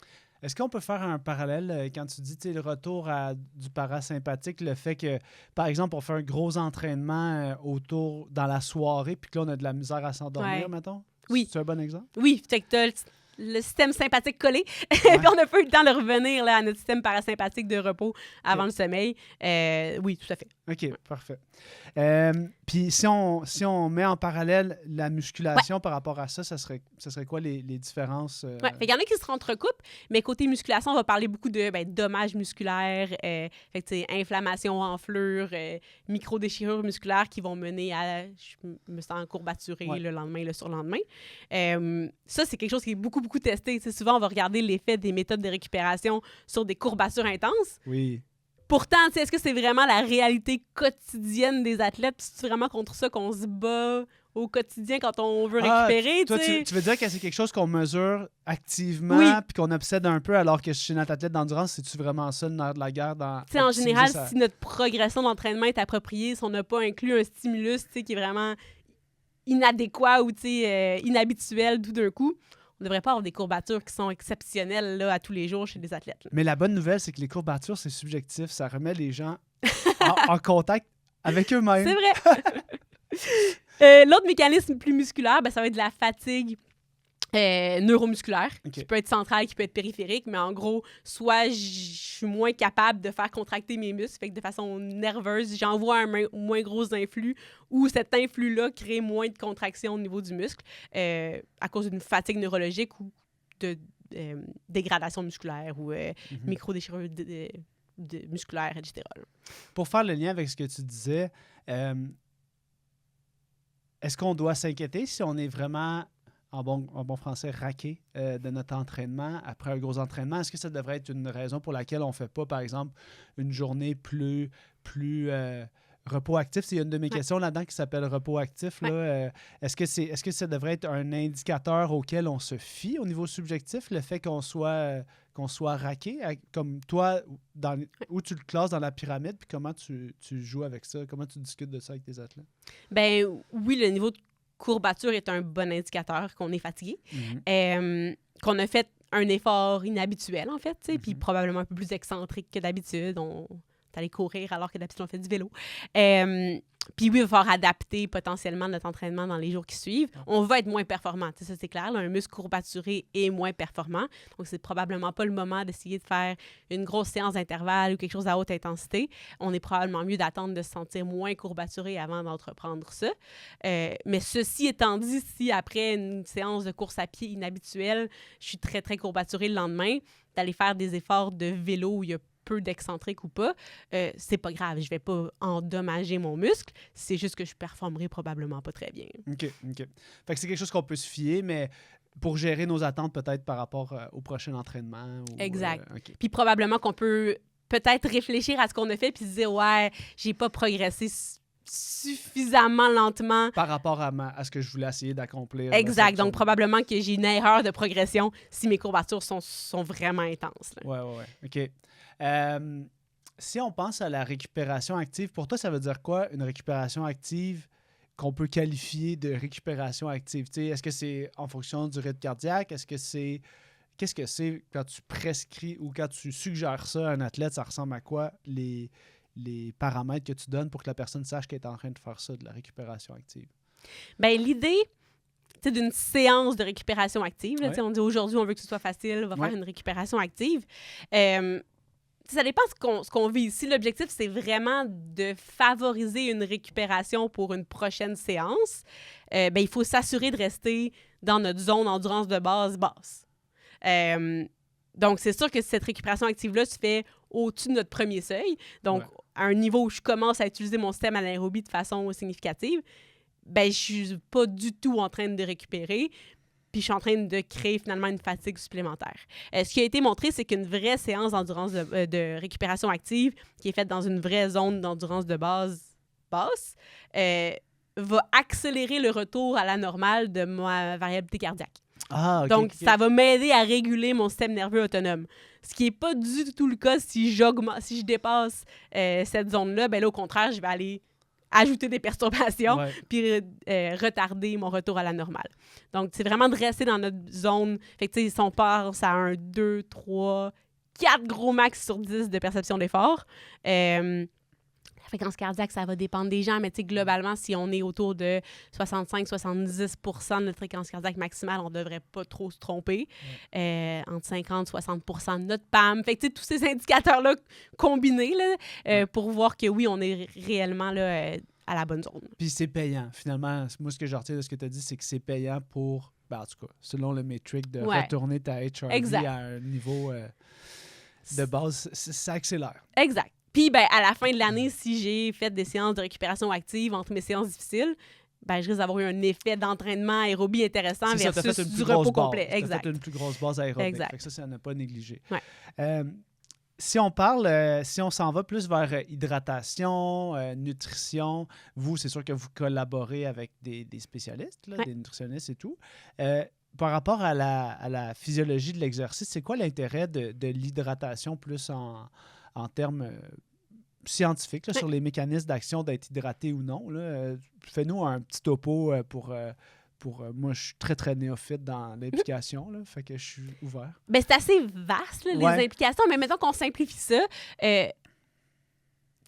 Est-ce qu'on peut faire un parallèle quand tu dis le retour du parasympathique, le fait que, par exemple, on fait un gros entraînement dans la soirée, puis que là, on a de la misère à s'endormir, mettons? Oui. C'est un bon exemple? Oui, fait que t'as le système sympathique collé, puis on n'a pas eu le temps de revenir là, à notre système parasympathique de repos avant le sommeil. Oui, tout à fait. OK, parfait. Puis si on met en parallèle la musculation par rapport à ça, ça serait quoi les différences? Il y en a qui se entrecoupent, mais côté musculation, on va parler beaucoup de dommages musculaires, inflammation, enflure, micro-déchirures musculaires qui vont mener à je me sens courbaturé le lendemain, le surlendemain. Ça, c'est quelque chose qui est beaucoup testé. T'sais, souvent, on va regarder l'effet des méthodes de récupération sur des courbatures intenses. Oui. Pourtant, est-ce que c'est vraiment la réalité quotidienne des athlètes? C'est vraiment contre ça qu'on se bat au quotidien quand on veut récupérer? Toi, tu veux dire que c'est quelque chose qu'on mesure activement puis qu'on obsède un peu, alors que chez notre athlète d'endurance, c'est-tu vraiment ça le nerf de la guerre? En général, si notre progression d'entraînement est appropriée, si on n'a pas inclus un stimulus qui est vraiment inadéquat ou inhabituel tout d'un coup, on ne devrait pas avoir des courbatures qui sont exceptionnelles là, à tous les jours chez les athlètes. Là. Mais la bonne nouvelle, c'est que les courbatures, c'est subjectif. Ça remet les gens en contact avec eux-mêmes. C'est vrai. L'autre mécanisme plus musculaire, ça va être de la fatigue neuromusculaire, qui peut être centrale, qui peut être périphérique, mais en gros, soit je suis moins capable de faire contracter mes muscles, fait que de façon nerveuse, j'envoie un moins gros influx, ou cet influx-là crée moins de contraction au niveau du muscle à cause d'une fatigue neurologique ou de dégradation musculaire ou micro-déchirure musculaire, etc. Pour faire le lien avec ce que tu disais, est-ce qu'on doit s'inquiéter si on est vraiment en bon français, raqué de notre entraînement après un gros entraînement? Est-ce que ça devrait être une raison pour laquelle on ne fait pas, par exemple, une journée plus repos actif? Il y a une de mes questions là-dedans qui s'appelle repos actif. Là. Est-ce que ça devrait être un indicateur auquel on se fie au niveau subjectif, le fait qu'on soit raqué? Comme toi, où tu le classes dans la pyramide, puis comment tu joues avec ça? Comment tu discutes de ça avec tes athlètes? Oui, le niveau de courbature est un bon indicateur qu'on est fatigué, qu'on a fait un effort inhabituel, en fait, puis probablement un peu plus excentrique que d'habitude. On est allé courir alors que d'habitude, on fait du vélo. Puis oui, il va falloir adapter potentiellement notre entraînement dans les jours qui suivent. On va être moins performant, ça c'est clair. Là, un muscle courbaturé est moins performant. Donc, c'est probablement pas le moment d'essayer de faire une grosse séance d'intervalle ou quelque chose à haute intensité. On est probablement mieux d'attendre de se sentir moins courbaturé avant d'entreprendre ça. Mais ceci étant dit, si après une séance de course à pied inhabituelle, je suis très, très courbaturé le lendemain, d'aller faire des efforts de vélo où il y a peu d'excentrique ou pas, c'est pas grave. Je vais pas endommager mon muscle. C'est juste que je performerai probablement pas très bien. OK. Fait que c'est quelque chose qu'on peut se fier, mais pour gérer nos attentes peut-être par rapport au prochain entraînement. Exact. Puis probablement qu'on peut peut-être réfléchir à ce qu'on a fait puis se dire « Ouais, j'ai pas progressé suffisamment lentement. » Par rapport à ce que je voulais essayer d'accomplir. Exact. Donc, probablement que j'ai une erreur de progression si mes courbatures sont vraiment intenses. Oui. OK. Si on pense à la récupération active, pour toi, ça veut dire quoi, une récupération active qu'on peut qualifier de récupération active? Est-ce que c'est en fonction du rythme cardiaque? Qu'est-ce que c'est quand tu prescris ou quand tu suggères ça à un athlète? Ça ressemble à quoi les paramètres que tu donnes pour que la personne sache qu'elle est en train de faire ça, de la récupération active? L'idée d'une séance de récupération active, là, on dit aujourd'hui, on veut que ce soit facile, on va faire une récupération active. Ça dépend ce qu'on vit ici. L'objectif, c'est vraiment de favoriser une récupération pour une prochaine séance. Il faut s'assurer de rester dans notre zone endurance de base basse. Donc, c'est sûr que cette récupération active-là se fait au-dessus de notre premier seuil. Donc, à un niveau où je commence à utiliser mon système anaérobie de façon significative, ben je suis pas du tout en train de récupérer, puis je suis en train de créer finalement une fatigue supplémentaire. Ce qui a été montré, c'est qu'une vraie séance d'endurance de récupération active, qui est faite dans une vraie zone d'endurance de base basse, va accélérer le retour à la normale de ma variabilité cardiaque. Donc, ça va m'aider à réguler mon système nerveux autonome. Ce qui n'est pas du tout le cas si je dépasse cette zone-là. Ben là, au contraire, je vais aller ajouter des perturbations puis retarder mon retour à la normale. Donc, c'est vraiment de rester dans notre zone. Fait que, tu sais, si on passe à 1, 2, 3, 4 gros max sur 10 de perception d'effort, la fréquence cardiaque, ça va dépendre des gens, mais tu sais, globalement, si on est autour de 65-70% de notre fréquence cardiaque maximale, on ne devrait pas trop se tromper. Entre 50-60% de notre PAM. Fait que tu sais, tous ces indicateurs-là combinés là, pour voir que oui, on est réellement là, à la bonne zone. Puis c'est payant. Finalement, moi, ce que je retiens de ce que tu as dit, c'est que c'est payant pour, ben, en tout cas, selon le métrique, de retourner ta HRV à un niveau de base. Ça accélère. Exact. Puis, ben, à la fin de l'année, si j'ai fait des séances de récupération active entre mes séances difficiles, ben, je risque d'avoir eu un effet d'entraînement aérobie intéressant versus du repos complet. Exact. Tu as fait une plus grosse base aérobique. Exact. Fait que ça n'a pas négligé. Ouais. Si on parle, si on s'en va plus vers hydratation, nutrition, vous, c'est sûr que vous collaborez avec des spécialistes, là, des nutritionnistes et tout. Par rapport à la physiologie de l'exercice, c'est quoi l'intérêt de l'hydratation plus en termes scientifiques, là, sur les mécanismes d'action d'être hydraté ou non? Fais-nous un petit topo pour moi, je suis très, très néophyte dans l'implication, là, fait que je suis ouvert. Bien, c'est assez vaste, là, les implications, mais mettons qu'on simplifie ça. Tu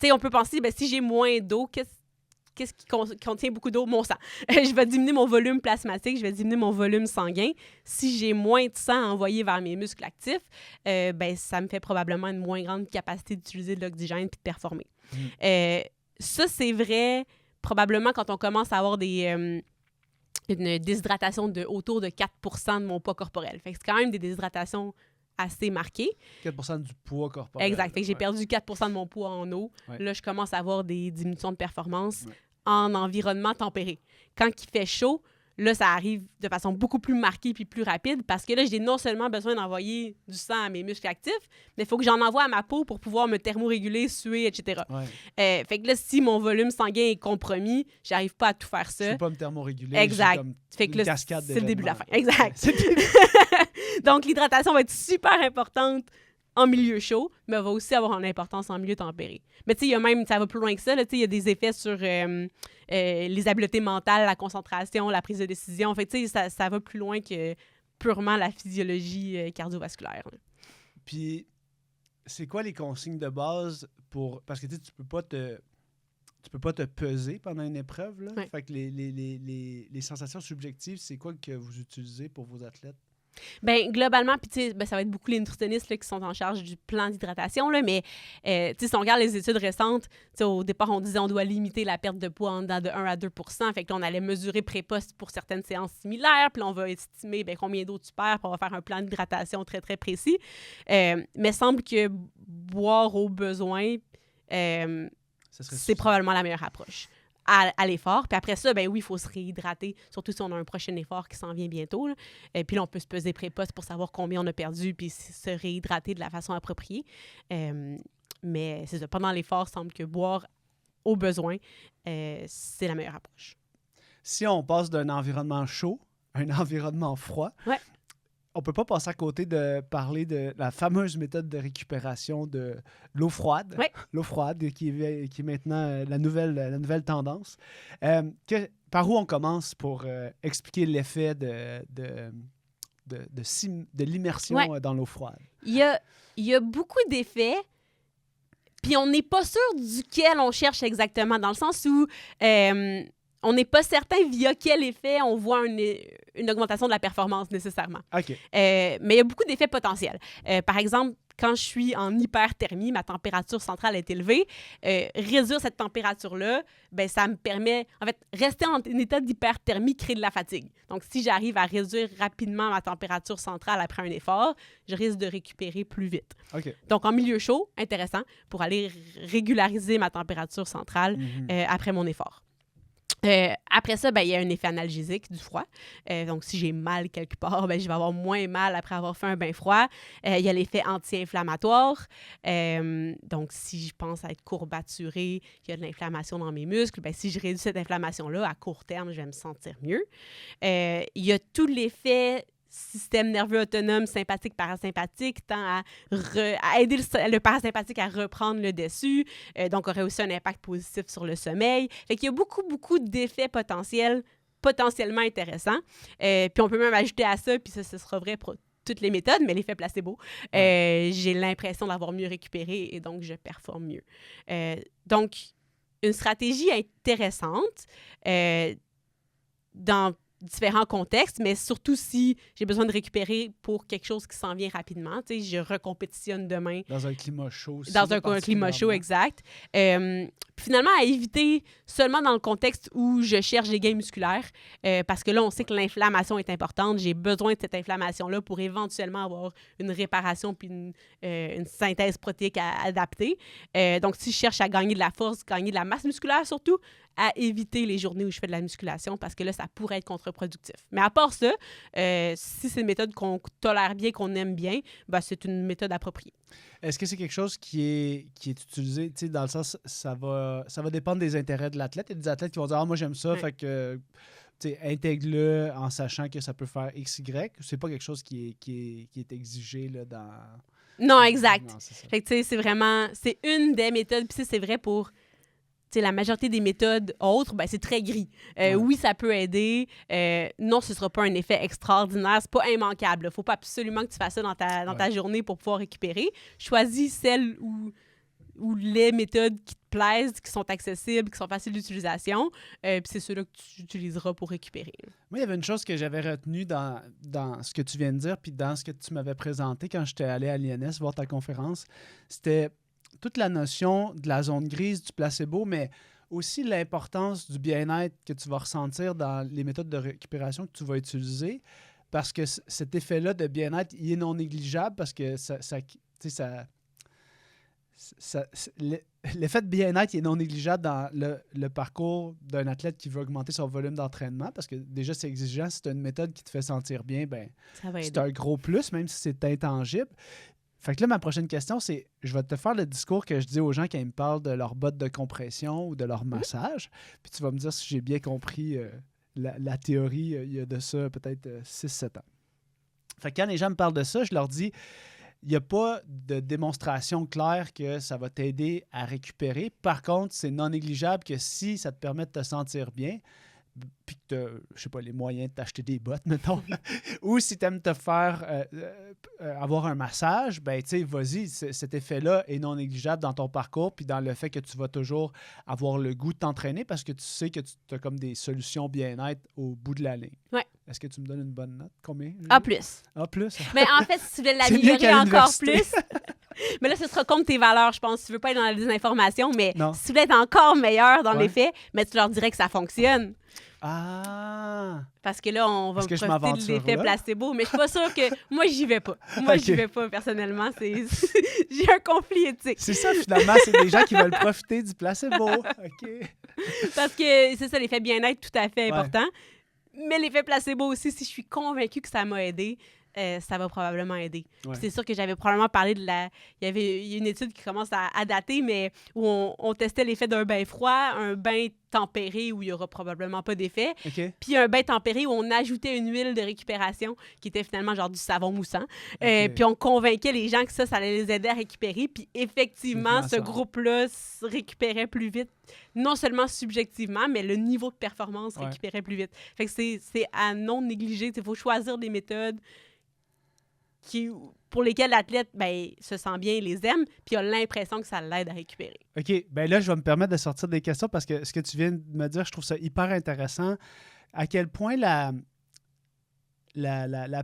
sais, on peut penser, ben, si j'ai moins d'eau, qu'est-ce qui contient beaucoup d'eau? Mon sang. Je vais diminuer mon volume plasmatique, je vais diminuer mon volume sanguin. Si j'ai moins de sang envoyé vers mes muscles actifs, ben, ça me fait probablement une moins grande capacité d'utiliser de l'oxygène et de performer. Ça, c'est vrai probablement quand on commence à avoir une déshydratation autour de 4% de mon poids corporel. Fait que c'est quand même des déshydratations assez marquées. 4% du poids corporel. Exact. Fait que j'ai perdu 4% de mon poids en eau. Là, je commence à avoir des diminutions de performance en environnement tempéré. Quand il fait chaud, là, ça arrive de façon beaucoup plus marquée puis plus rapide parce que là, j'ai non seulement besoin d'envoyer du sang à mes muscles actifs, mais il faut que j'en envoie à ma peau pour pouvoir me thermoréguler, suer, etc. Fait que là, si mon volume sanguin est compromis, j'arrive pas à tout faire ça. Je peux pas me thermoréguler. Exact. Fait que là, c'est le début de la fin. Exact. Donc, l'hydratation va être super importante en milieu chaud, mais elle va aussi avoir une importance en milieu tempéré. Mais tu sais, il y a même, ça va plus loin que ça, il y a des effets sur les habiletés mentales, la concentration, la prise de décision. Fait que tu sais, ça va plus loin que purement la physiologie cardiovasculaire. Puis, c'est quoi les consignes de base pour... Parce que tu peux pas te peser pendant une épreuve, là. Fait que les sensations subjectives, c'est quoi que vous utilisez pour vos athlètes? Bien, globalement, puis tu sais, ça va être beaucoup les nutritionnistes là, qui sont en charge du plan d'hydratation, là, mais tu sais, si on regarde les études récentes, au départ, on disait on doit limiter la perte de poids en dedans de 1 à 2%, fait que là, on allait mesurer pré-post pour certaines séances similaires, puis là, on va estimer combien d'eau tu perds, puis on va faire un plan d'hydratation très, très précis. Mais semble que boire au besoin, c'est probablement la meilleure approche. À l'effort. Puis après ça, ben oui, il faut se réhydrater, surtout si on a un prochain effort qui s'en vient bientôt. Puis là, on peut se peser pré-post pour savoir combien on a perdu puis se réhydrater de la façon appropriée. Mais c'est ça, pendant l'effort, il semble que boire au besoin, c'est la meilleure approche. Si on passe d'un environnement chaud à un environnement froid, on peut pas passer à côté de parler de la fameuse méthode de récupération de l'eau froide. L'eau froide qui est maintenant la nouvelle tendance. Par où on commence pour expliquer l'effet de l'immersion dans l'eau froide? Il y a beaucoup d'effets, puis on n'est pas sûr duquel on cherche exactement, dans le sens où on n'est pas certain via quel effet on voit une augmentation de la performance nécessairement. Mais il y a beaucoup d'effets potentiels. Par exemple, quand je suis en hyperthermie, ma température centrale est élevée, réduire cette température-là, ben ça me permet... En fait, rester en état d'hyperthermie crée de la fatigue. Donc, si j'arrive à réduire rapidement ma température centrale après un effort, je risque de récupérer plus vite. OK. Donc, en milieu chaud, intéressant, pour aller régulariser ma température centrale après mon effort. Après ça, ben, il y a un effet analgésique du froid. Donc, si j'ai mal quelque part, ben, je vais avoir moins mal après avoir fait un bain froid. Il y a l'effet anti-inflammatoire. Donc, si je pense à être courbaturée, qu'il y a de l'inflammation dans mes muscles, ben, si je réduis cette inflammation-là, à court terme, je vais me sentir mieux. Il y a tout l'effet système nerveux autonome sympathique-parasympathique tend à aider le parasympathique à reprendre le dessus, donc aurait aussi un impact positif sur le sommeil. Fait qu'il y a beaucoup d'effets potentiellement intéressants. Puis on peut même ajouter à ça, puis ça, ce sera vrai pour toutes les méthodes, mais l'effet placebo, j'ai l'impression d'avoir mieux récupéré et donc je performe mieux. Donc, une stratégie intéressante dans différents contextes, mais surtout si j'ai besoin de récupérer pour quelque chose qui s'en vient rapidement. Tu sais, je recompétitionne demain. Dans un climat chaud aussi. Dans un climat chaud, exact. Finalement, à éviter seulement dans le contexte où je cherche des gains musculaires, parce que là, on sait que l'inflammation est importante. J'ai besoin de cette inflammation-là pour éventuellement avoir une réparation puis une synthèse protéique adaptée. Donc, si je cherche à gagner de la force, gagner de la masse musculaire surtout, à éviter les journées où je fais de la musculation parce que là, ça pourrait être contre-productif. Mais à part ça, si c'est une méthode qu'on tolère bien, qu'on aime bien, ben, c'est une méthode appropriée. Est-ce que c'est quelque chose qui est utilisé, tu sais, dans le sens, ça va dépendre des intérêts de l'athlète? Il y a des athlètes qui vont dire « Ah, moi, j'aime ça, fait que, tu sais, intègre-le en sachant que ça peut faire X, Y. » C'est pas quelque chose qui est exigé, là, dans... Non, exact. Non, c'est ça. Fait que, tu sais, c'est vraiment... C'est une des méthodes, puis c'est vrai pour... T'sais, la majorité des méthodes autres, ben, c'est très gris. Oui, ça peut aider. Non, ce ne sera pas un effet extraordinaire. C'est pas immanquable. Il ne faut pas absolument que tu fasses ça dans ta journée pour pouvoir récupérer. Choisis celles ou les méthodes qui te plaisent, qui sont accessibles, qui sont faciles d'utilisation. Puis c'est ceux-là que tu utiliseras pour récupérer. Moi, il y avait une chose que j'avais retenue dans ce que tu viens de dire puis dans ce que tu m'avais présenté quand j'étais allé à l'INS voir ta conférence. C'était toute la notion de la zone grise, du placebo, mais aussi l'importance du bien-être que tu vas ressentir dans les méthodes de récupération que tu vas utiliser, parce que cet effet-là de bien-être, il est non négligeable parce que l'effet de bien-être il est non négligeable dans le parcours d'un athlète qui veut augmenter son volume d'entraînement, parce que déjà, c'est exigeant. Si tu as une méthode qui te fait sentir bien, ben c'est un gros plus, même si c'est intangible. Fait que là, ma prochaine question, c'est, je vais te faire le discours que je dis aux gens quand ils me parlent de leur botte de compression ou de leur massage, puis tu vas me dire si j'ai bien compris la théorie il y a de ça peut-être 6-7 ans. Fait que quand les gens me parlent de ça, je leur dis, il n'y a pas de démonstration claire que ça va t'aider à récupérer. Par contre, c'est non négligeable que si ça te permet de te sentir bien, puis que tu as, je sais pas, les moyens de t'acheter des bottes, mettons, ou si tu aimes te faire avoir un massage, ben tu sais, vas-y, cet effet-là est non négligeable dans ton parcours, puis dans le fait que tu vas toujours avoir le goût de t'entraîner parce que tu sais que tu as comme des solutions bien-être au bout de la ligne. Ouais. Est-ce que tu me donnes une bonne note? Combien? A+. A+. Mais en fait, si tu veux l'améliorer encore plus... Mais là, ce sera contre tes valeurs, je pense. Tu veux pas être dans la désinformation, mais si tu veux être encore meilleur dans les faits, mais tu leur dirais que ça fonctionne. Ah! Parce que là, on va profiter de l'effet placebo, mais je suis pas sûre que... Moi, j'y vais pas. Moi, j'y vais pas, personnellement. J'ai un conflit éthique. C'est ça, finalement, c'est des gens qui veulent profiter du placebo. OK. Parce que c'est ça, l'effet bien-être, tout à fait important. Mais l'effet placebo aussi, si je suis convaincue que ça m'a aidé, ça va probablement aider. Ouais. C'est sûr que j'avais probablement parlé de la... Il y a une étude qui commence à dater, mais où on testait l'effet d'un bain froid, un bain tempéré où il n'y aura probablement pas d'effet, puis un bain tempéré où on ajoutait une huile de récupération qui était finalement genre du savon moussant. Puis on convainquait les gens que ça allait les aider à récupérer. Puis effectivement, ce groupe-là se récupérait plus vite. Non seulement subjectivement, mais le niveau de performance récupérait plus vite. Fait que c'est à non négliger. Il faut choisir des méthodes pour lesquels l'athlète se sent bien, les aime, puis a l'impression que ça l'aide à récupérer. OK. Bien là, je vais me permettre de sortir des questions parce que ce que tu viens de me dire, je trouve ça hyper intéressant. À quel point le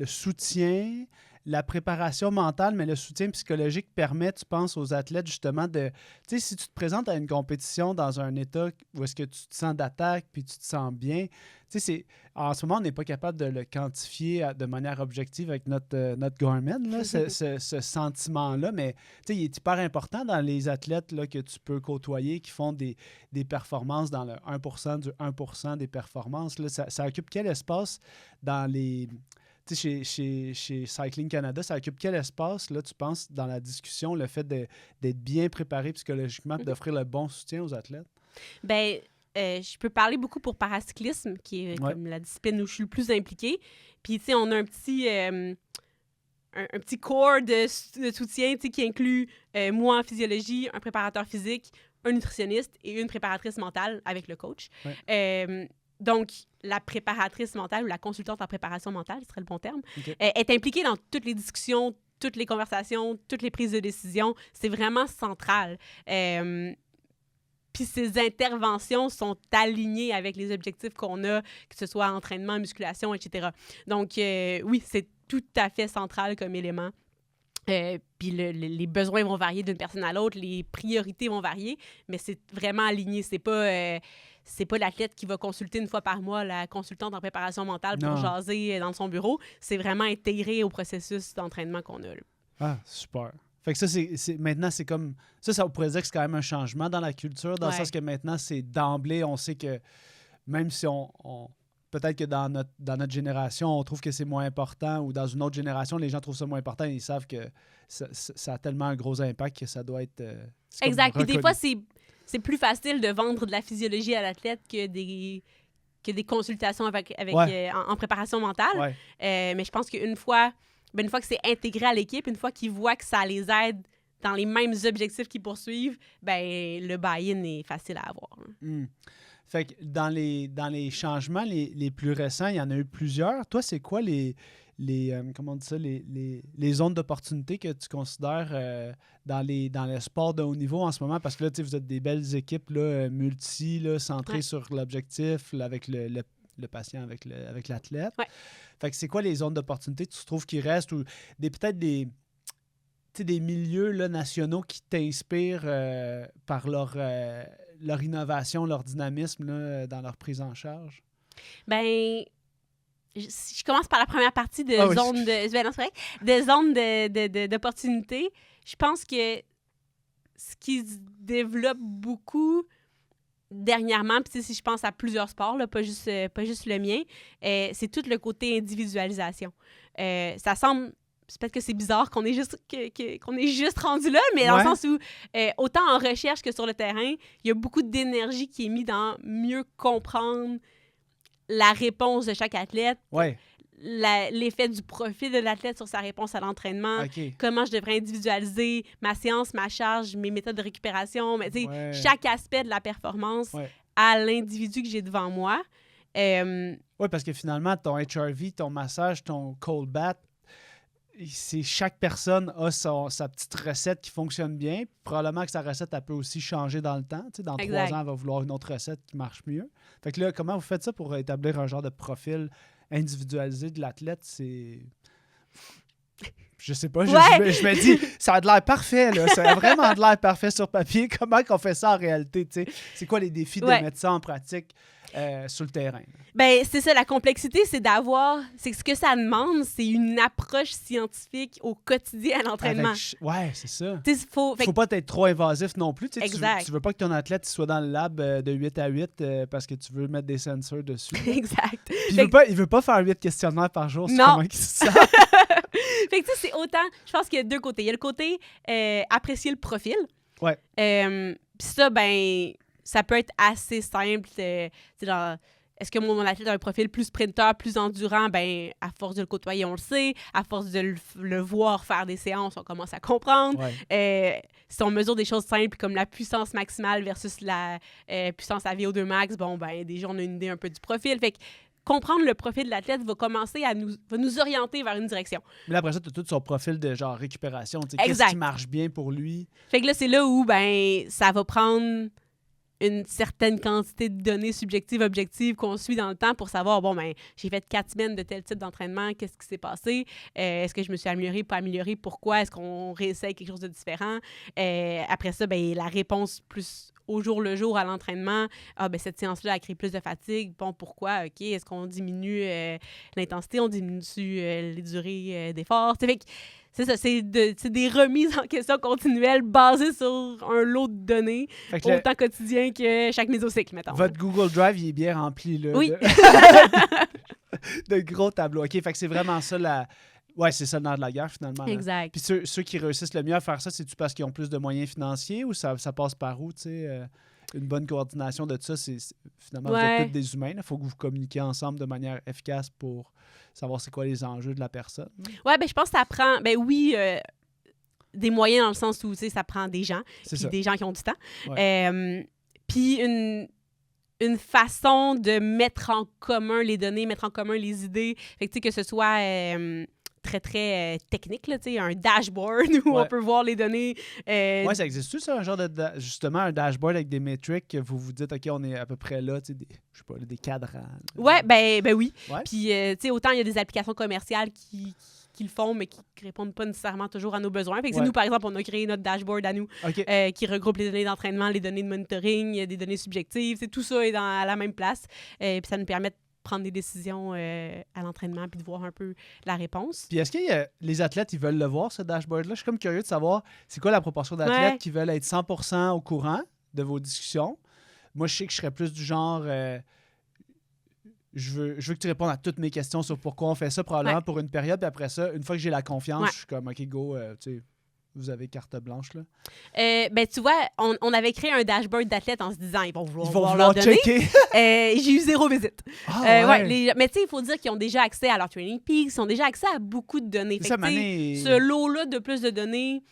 soutien, la préparation mentale, mais le soutien psychologique permet, tu penses, aux athlètes justement de... Tu sais, si tu te présentes à une compétition dans un état où est-ce que tu te sens d'attaque puis tu te sens bien, tu sais, en ce moment, on n'est pas capable de le quantifier de manière objective avec notre Garmin, là, ce sentiment-là, mais tu sais, il est hyper important dans les athlètes là, que tu peux côtoyer qui font des performances dans le 1% du 1% des performances. Là, ça occupe quel espace dans les... Tu sais, chez Cycling Canada, ça occupe quel espace, là, tu penses, dans la discussion, le fait d'être bien préparé psychologiquement, d'offrir le bon soutien aux athlètes? Bien, je peux parler beaucoup pour paracyclisme, qui est comme la discipline où je suis le plus impliquée. Puis, tu sais, on a un petit corps de soutien, tu sais, qui inclut moi en physiologie, un préparateur physique, un nutritionniste et une préparatrice mentale avec le coach. Ouais. Donc, la préparatrice mentale ou la consultante en préparation mentale, ce serait le bon terme, est impliquée dans toutes les discussions, toutes les conversations, toutes les prises de décision. C'est vraiment central. Puis ces interventions sont alignées avec les objectifs qu'on a, que ce soit entraînement, musculation, etc. Donc, oui, c'est tout à fait central comme élément. Puis les besoins vont varier d'une personne à l'autre, les priorités vont varier, mais c'est vraiment aligné. C'est pas l'athlète qui va consulter une fois par mois la consultante en préparation mentale pour jaser dans son bureau. C'est vraiment intégré au processus d'entraînement qu'on a. Là. Ah, super. Fait que ça, maintenant, c'est comme... Ça, on pourrait dire que c'est quand même un changement dans la culture, dans le sens que maintenant, c'est d'emblée, on sait que même si on peut-être que dans notre génération, on trouve que c'est moins important, ou dans une autre génération, les gens trouvent ça moins important et ils savent que ça a tellement un gros impact que ça doit être... exact. Puis des fois, c'est plus facile de vendre de la physiologie à l'athlète que des consultations en préparation mentale. Ouais. Mais je pense qu'une fois que c'est intégré à l'équipe, une fois qu'ils voient que ça les aide dans les mêmes objectifs qu'ils poursuivent, ben le buy-in est facile à avoir. Fait que dans les changements les plus récents, il y en a eu plusieurs. Toi, c'est quoi comment on dit ça, les zones d'opportunité que tu considères dans le sport de haut niveau en ce moment? Parce que là, vous êtes des belles équipes là, centrées sur l'objectif, là, avec le patient, avec l'athlète. Ouais. Fait que c'est quoi les zones d'opportunité tu trouves qui restent, ou peut-être des milieux là, nationaux qui t'inspirent par leur innovation, leur dynamisme là, dans leur prise en charge? Bien, je commence par la première partie de zone d'opportunité. Je pense que ce qui se développe beaucoup dernièrement, puis si je pense à plusieurs sports, là, pas juste le mien, c'est tout le côté individualisation. Ça semble... C'est peut-être que c'est bizarre qu'on est juste rendu là, mais dans le sens où, autant en recherche que sur le terrain, il y a beaucoup d'énergie qui est mise dans mieux comprendre la réponse de chaque athlète, l'effet du profil de l'athlète sur sa réponse à l'entraînement, comment je devrais individualiser ma séance, ma charge, mes méthodes de récupération, mais chaque aspect de la performance à l'individu que j'ai devant moi. Oui, parce que finalement, ton HRV, ton massage, ton cold bath, chaque personne a sa petite recette qui fonctionne bien. Probablement que sa recette, elle peut aussi changer dans le temps. Dans 3 ans, elle va vouloir une autre recette qui marche mieux. Fait que là, comment vous faites ça pour établir un genre de profil individualisé de l'athlète? C'est... Je sais pas, je me dis, ça a de l'air parfait, là. Ça a vraiment de l'air parfait sur papier. Comment qu'on fait ça en réalité, tu sais? C'est quoi les défis de mettre ça en pratique sur le terrain? Ben c'est ça, la complexité, c'est ce que ça demande, c'est une approche scientifique au quotidien à l'entraînement. C'est ça. Faut pas être trop invasif non plus. Tu veux pas que ton athlète soit dans le lab de 8 à 8 parce que tu veux mettre des sensors dessus. Exact. Puis il veut pas faire 8 questionnaires par jour sur comment il se sent. Fait que c'est autant, je pense qu'il y a 2 côtés. Il y a le côté apprécier le profil. Ouais. Puis ça, ben, ça peut être assez simple. Est-ce que mon athlète a un profil plus sprinter, plus endurant? Ben, à force de le côtoyer, on le sait. À force de le voir faire des séances, on commence à comprendre. Si on mesure des choses simples comme la puissance maximale versus la puissance à VO2 max, bon, ben, déjà, on a une idée un peu du profil. Fait que comprendre le profil de l'athlète va commencer va nous orienter vers une direction. Mais là, après ça, tu as tout son profil de genre récupération. Qu'est-ce qui marche bien pour lui? Fait que là, c'est là où, ben, ça va prendre une certaine quantité de données subjectives, objectives qu'on suit dans le temps pour savoir, bon, ben, j'ai fait 4 semaines de tel type d'entraînement, qu'est-ce qui s'est passé? Est-ce que je me suis améliorée, pas améliorée? Pourquoi? Est-ce qu'on réessaye quelque chose de différent? Après ça, ben, la réponse plus au jour le jour à l'entraînement, ben, cette séance-là a créé plus de fatigue. Bon, pourquoi? OK, est-ce qu'on diminue l'intensité? On diminue les durées d'effort? Fait que, c'est ça, c'est des remises en question continuelles basées sur un lot de données, autant quotidien que chaque mise au cycle, mettons. Votre Google Drive, il est bien rempli, là. Oui. De gros tableaux. OK, fait que c'est vraiment ça Ouais, c'est ça le nerf de la guerre, finalement. Là. Exact. Puis ceux qui réussissent le mieux à faire ça, c'est-tu parce qu'ils ont plus de moyens financiers ou ça passe par où, tu sais? Une bonne coordination de tout ça, finalement, vous êtes tous des humains. Il faut que vous communiquiez ensemble de manière efficace pour savoir c'est quoi les enjeux de la personne. Oui, ben je pense que ça prend, des moyens dans le sens où, tu sais, ça prend des gens, puis des gens qui ont du temps. Ouais. Puis une façon de mettre en commun les données, mettre en commun les idées. Fait que, tu sais, que ce soit très, très technique, là, tu sais, un dashboard où on peut voir les données. Oui, ça existe-tu, ça, un genre justement, un dashboard avec des métriques que vous vous dites, OK, on est à peu près là, tu sais, je sais pas, des cadrans. Oui, ben oui. Ouais. Puis, tu sais, autant il y a des applications commerciales qui le font, mais qui ne répondent pas nécessairement toujours à nos besoins. Fait que nous, par exemple, on a créé notre dashboard à nous qui regroupe les données d'entraînement, les données de monitoring, des données subjectives. Tout ça est à la même place. Puis ça nous permet de prendre des décisions à l'entraînement puis de voir un peu la réponse. Puis est-ce que les athlètes, ils veulent le voir, ce dashboard-là? Je suis comme curieux de savoir, c'est quoi la proportion d'athlètes qui veulent être 100% au courant de vos discussions? Moi, je sais que je serais plus du genre... Je veux que tu répondes à toutes mes questions sur pourquoi on fait ça, probablement pour une période. Puis après ça, une fois que j'ai la confiance, je suis comme, OK, go, tu sais, vous avez carte blanche, là. Ben, tu vois, on avait créé un dashboard d'athlètes en se disant, ils vont vouloir leur donner. Checker. J'ai eu 0 visite. Mais tu sais, il faut dire qu'ils ont déjà accès à leur Training Peaks, ils ont déjà accès à beaucoup de données. Fait que, ce lot-là de plus de données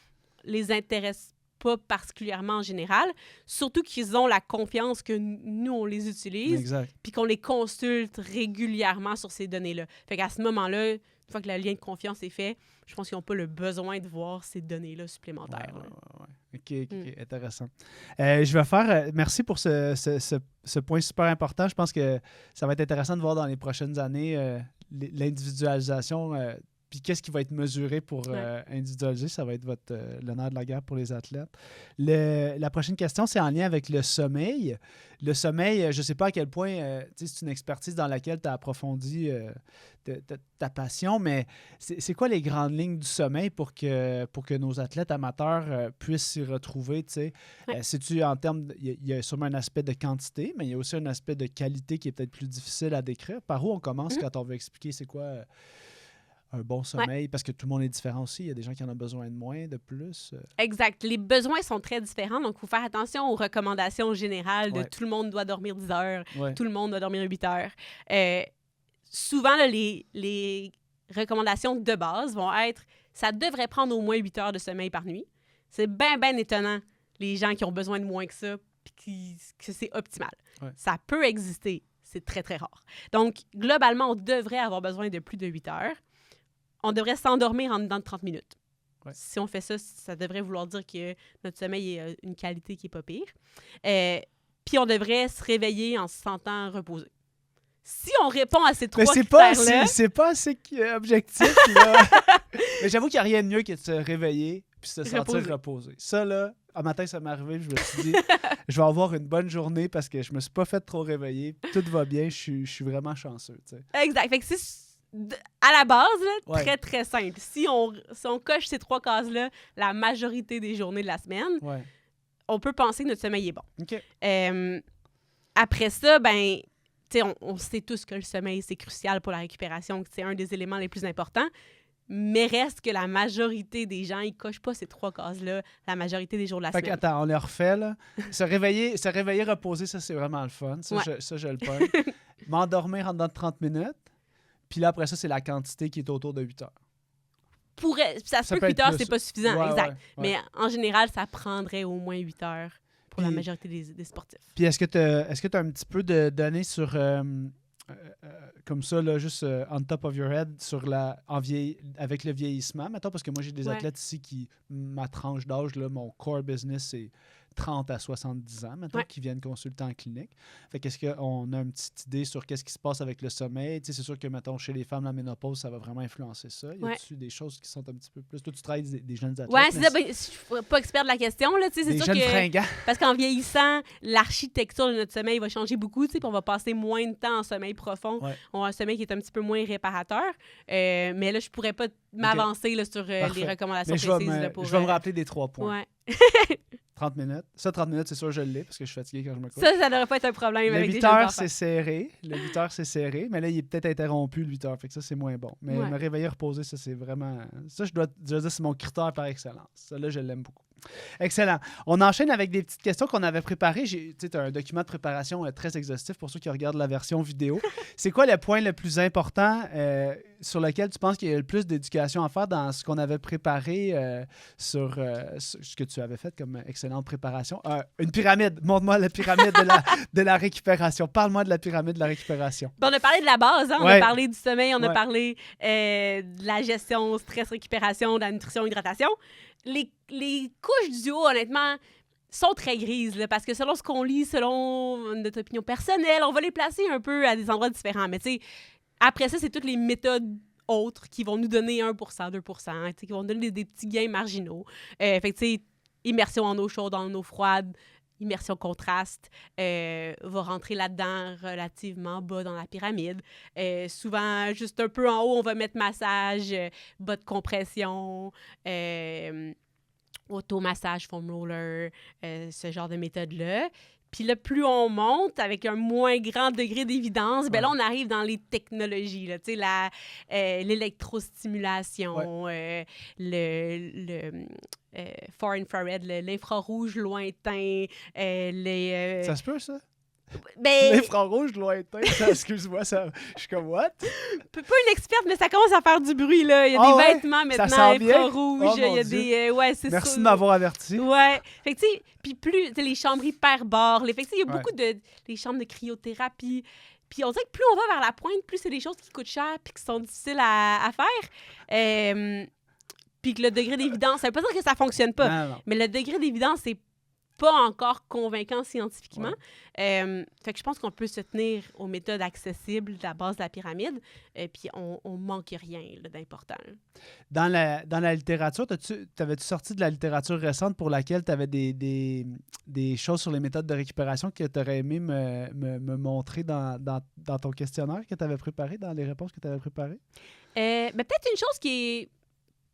les intéresse pas particulièrement en général, surtout qu'ils ont la confiance que nous, on les utilise, puis qu'on les consulte régulièrement sur ces données-là. Fait qu'à ce moment-là, une fois que le lien de confiance est fait, je pense qu'ils n'ont pas le besoin de voir ces données-là supplémentaires. OK, intéressant. Je vais faire... merci pour ce point super important. Je pense que ça va être intéressant de voir dans les prochaines années l'individualisation puis qu'est-ce qui va être mesuré pour individualiser? Ça va être le nerf de la guerre pour les athlètes. La prochaine question, c'est en lien avec le sommeil. Le sommeil, je ne sais pas à quel point c'est une expertise dans laquelle tu as approfondi ta passion, mais c'est quoi les grandes lignes du sommeil pour que nos athlètes amateurs puissent s'y retrouver? C'est-tu en termes... Il y a sûrement un aspect de quantité, mais il y a aussi un aspect de qualité qui est peut-être plus difficile à décrire. Par où on commence quand on veut expliquer c'est quoi... un bon sommeil, parce que tout le monde est différent aussi. Il y a des gens qui en ont besoin de moins, de plus. Exact. Les besoins sont très différents, donc il faut faire attention aux recommandations générales de tout le monde doit dormir 10 heures, tout le monde doit dormir 8 heures. Souvent, là, les recommandations de base vont être ça devrait prendre au moins 8 heures de sommeil par nuit. C'est bien étonnant, les gens qui ont besoin de moins que ça, puis que c'est optimal. Ça peut exister, c'est très, très rare. Donc, globalement, on devrait avoir besoin de plus de 8 heures. On devrait s'endormir en dedans de 30 minutes. Si on fait ça, ça devrait vouloir dire que notre sommeil est une qualité qui n'est pas pire. Puis on devrait se réveiller en se sentant reposé. Si on répond à ces trois critères-là... C'est pas assez objectif, là. Mais j'avoue qu'il n'y a rien de mieux que de se réveiller puis se sentir reposé. Ça, là, un matin, ça m'est arrivé, je me suis dit, je vais avoir une bonne journée parce que je me suis pas fait trop réveiller. Tout va bien, je suis vraiment chanceux. T'sais. Exact. Fait que à la base, là, très, très simple. Si on coche ces 3 cases-là la majorité des journées de la semaine, on peut penser que notre sommeil est bon. Okay. Après ça, ben, on sait tous que le sommeil, c'est crucial pour la récupération, que c'est un des éléments les plus importants, mais reste que la majorité des gens, ils ne cochent pas ces 3 cases-là la majorité des jours de la semaine. Attends, on les refait, là. Se réveiller, reposer, ça, c'est vraiment le fun. Ça, je le pogne. M'endormir en dedans de 30 minutes. Puis là, après ça, c'est la quantité qui est autour de 8 heures. Ça se peut que 8 heures, c'est pas suffisant, exact. Mais en général, ça prendrait au moins 8 heures pour la majorité des sportifs. Puis est-ce que tu as un petit peu de données sur, comme ça, là, juste on top of your head, avec le vieillissement, mettons, parce que moi, j'ai des athlètes ici qui, ma tranche d'âge, là, mon core business, c'est 30 à 70 ans, maintenant, Ouais. qui viennent consulter en clinique. Fait qu'est-ce qu'on a une petite idée sur qu'est-ce qui se passe avec le sommeil? Tu sais, c'est sûr que, mettons, chez les femmes, la ménopause, ça va vraiment influencer ça. Y a-tu des choses qui sont un petit peu plus... Toi, tu travailles des jeunes athlètes. Ouais, c'est ça. Ben, je suis pas expert de la question, là, tu sais, c'est des sûr jeunes que... fringants. Parce qu'en vieillissant, l'architecture de notre sommeil va changer beaucoup, tu sais, puis on va passer moins de temps en sommeil profond. Ouais. On a un sommeil qui est un petit peu moins réparateur. Mais là, je pourrais pas m'avancer là, sur les Parfait. recommandations Mais je précises. vais Là, pour, je vais me rappeler des 3 points. Ouais. 30 minutes. Ça, 30 minutes, c'est sûr, je l'ai parce que je suis fatigué quand je me couche. Ça devrait pas être un problème Le avec 8 des jeunes heures, enfants. c'est serré. Le 8 heures, c'est serré. Mais là, il est peut-être interrompu, le 8 heures. Fait que ça, c'est moins bon. Mais Ouais. me réveiller reposé, ça, c'est vraiment... Ça, je dois dire, c'est mon critère par excellence. Ça, là, je l'aime beaucoup. Excellent. On enchaîne avec des petites questions qu'on avait préparées. Tu sais, un document de préparation très exhaustif pour ceux qui regardent la version vidéo. C'est quoi le point le plus important sur lequel tu penses qu'il y a le plus d'éducation à faire dans ce qu'on avait préparé sur ce que tu avais fait comme excellente préparation? Une pyramide. Montre-moi la pyramide de la récupération. Parle-moi de la pyramide de la récupération. On a parlé de la base, hein? On Ouais. a parlé du sommeil, on a Ouais. parlé de la gestion, stress, récupération, de la nutrition, hydratation. Les couches du haut, honnêtement, sont très grises, là, parce que selon ce qu'on lit, selon notre opinion personnelle, on va les placer un peu à des endroits différents. Mais tu sais, après ça, c'est toutes les méthodes autres qui vont nous donner 1%, 2%, hein, qui vont nous donner des petits gains marginaux. Fait que tu sais, immersion en eau chaude, en eau froide, immersion contraste, va rentrer là-dedans relativement bas dans la pyramide. Souvent, juste un peu en haut, on va mettre massage, bas de compression, automassage, foam roller, ce genre de méthode-là. Puis là, plus on monte avec un moins grand degré d'évidence, ben là, on arrive dans les technologies, là, tu sais, l'électrostimulation, le far infrared, l'infrarouge lointain, Ça se peut, ça? Ben, L'infrarouge lointain. Excuse-moi, ça, je suis comme, what? pas une experte, mais ça commence à faire du bruit, là. Il y a des vêtements Ça maintenant s'en vient? infrarouges, Oh, il y mon a Dieu. des... ouais, c'est Merci ça. de m'avoir averti. Ouais. Fait que, tu sais, puis plus, tu sais, les chambres hyperbores, fait que, tu sais, il y a Ouais. beaucoup de... Les chambres de cryothérapie. Puis on dirait que plus on va vers la pointe, plus c'est des choses qui coûtent cher puis qui sont difficiles à faire. Puis que le degré d'évidence, ça veut pas dire que ça fonctionne pas, Non. mais le degré d'évidence, c'est pas encore convaincant scientifiquement. Fait que je pense qu'on peut se tenir aux méthodes accessibles de la base de la pyramide, puis on manque rien là, d'important. Dans la littérature, t'avais-tu sorti de la littérature récente pour laquelle tu avais des choses sur les méthodes de récupération que tu aurais aimé me montrer dans ton questionnaire que tu avais préparé, dans les réponses que tu avais préparées? Mais peut-être une chose qui est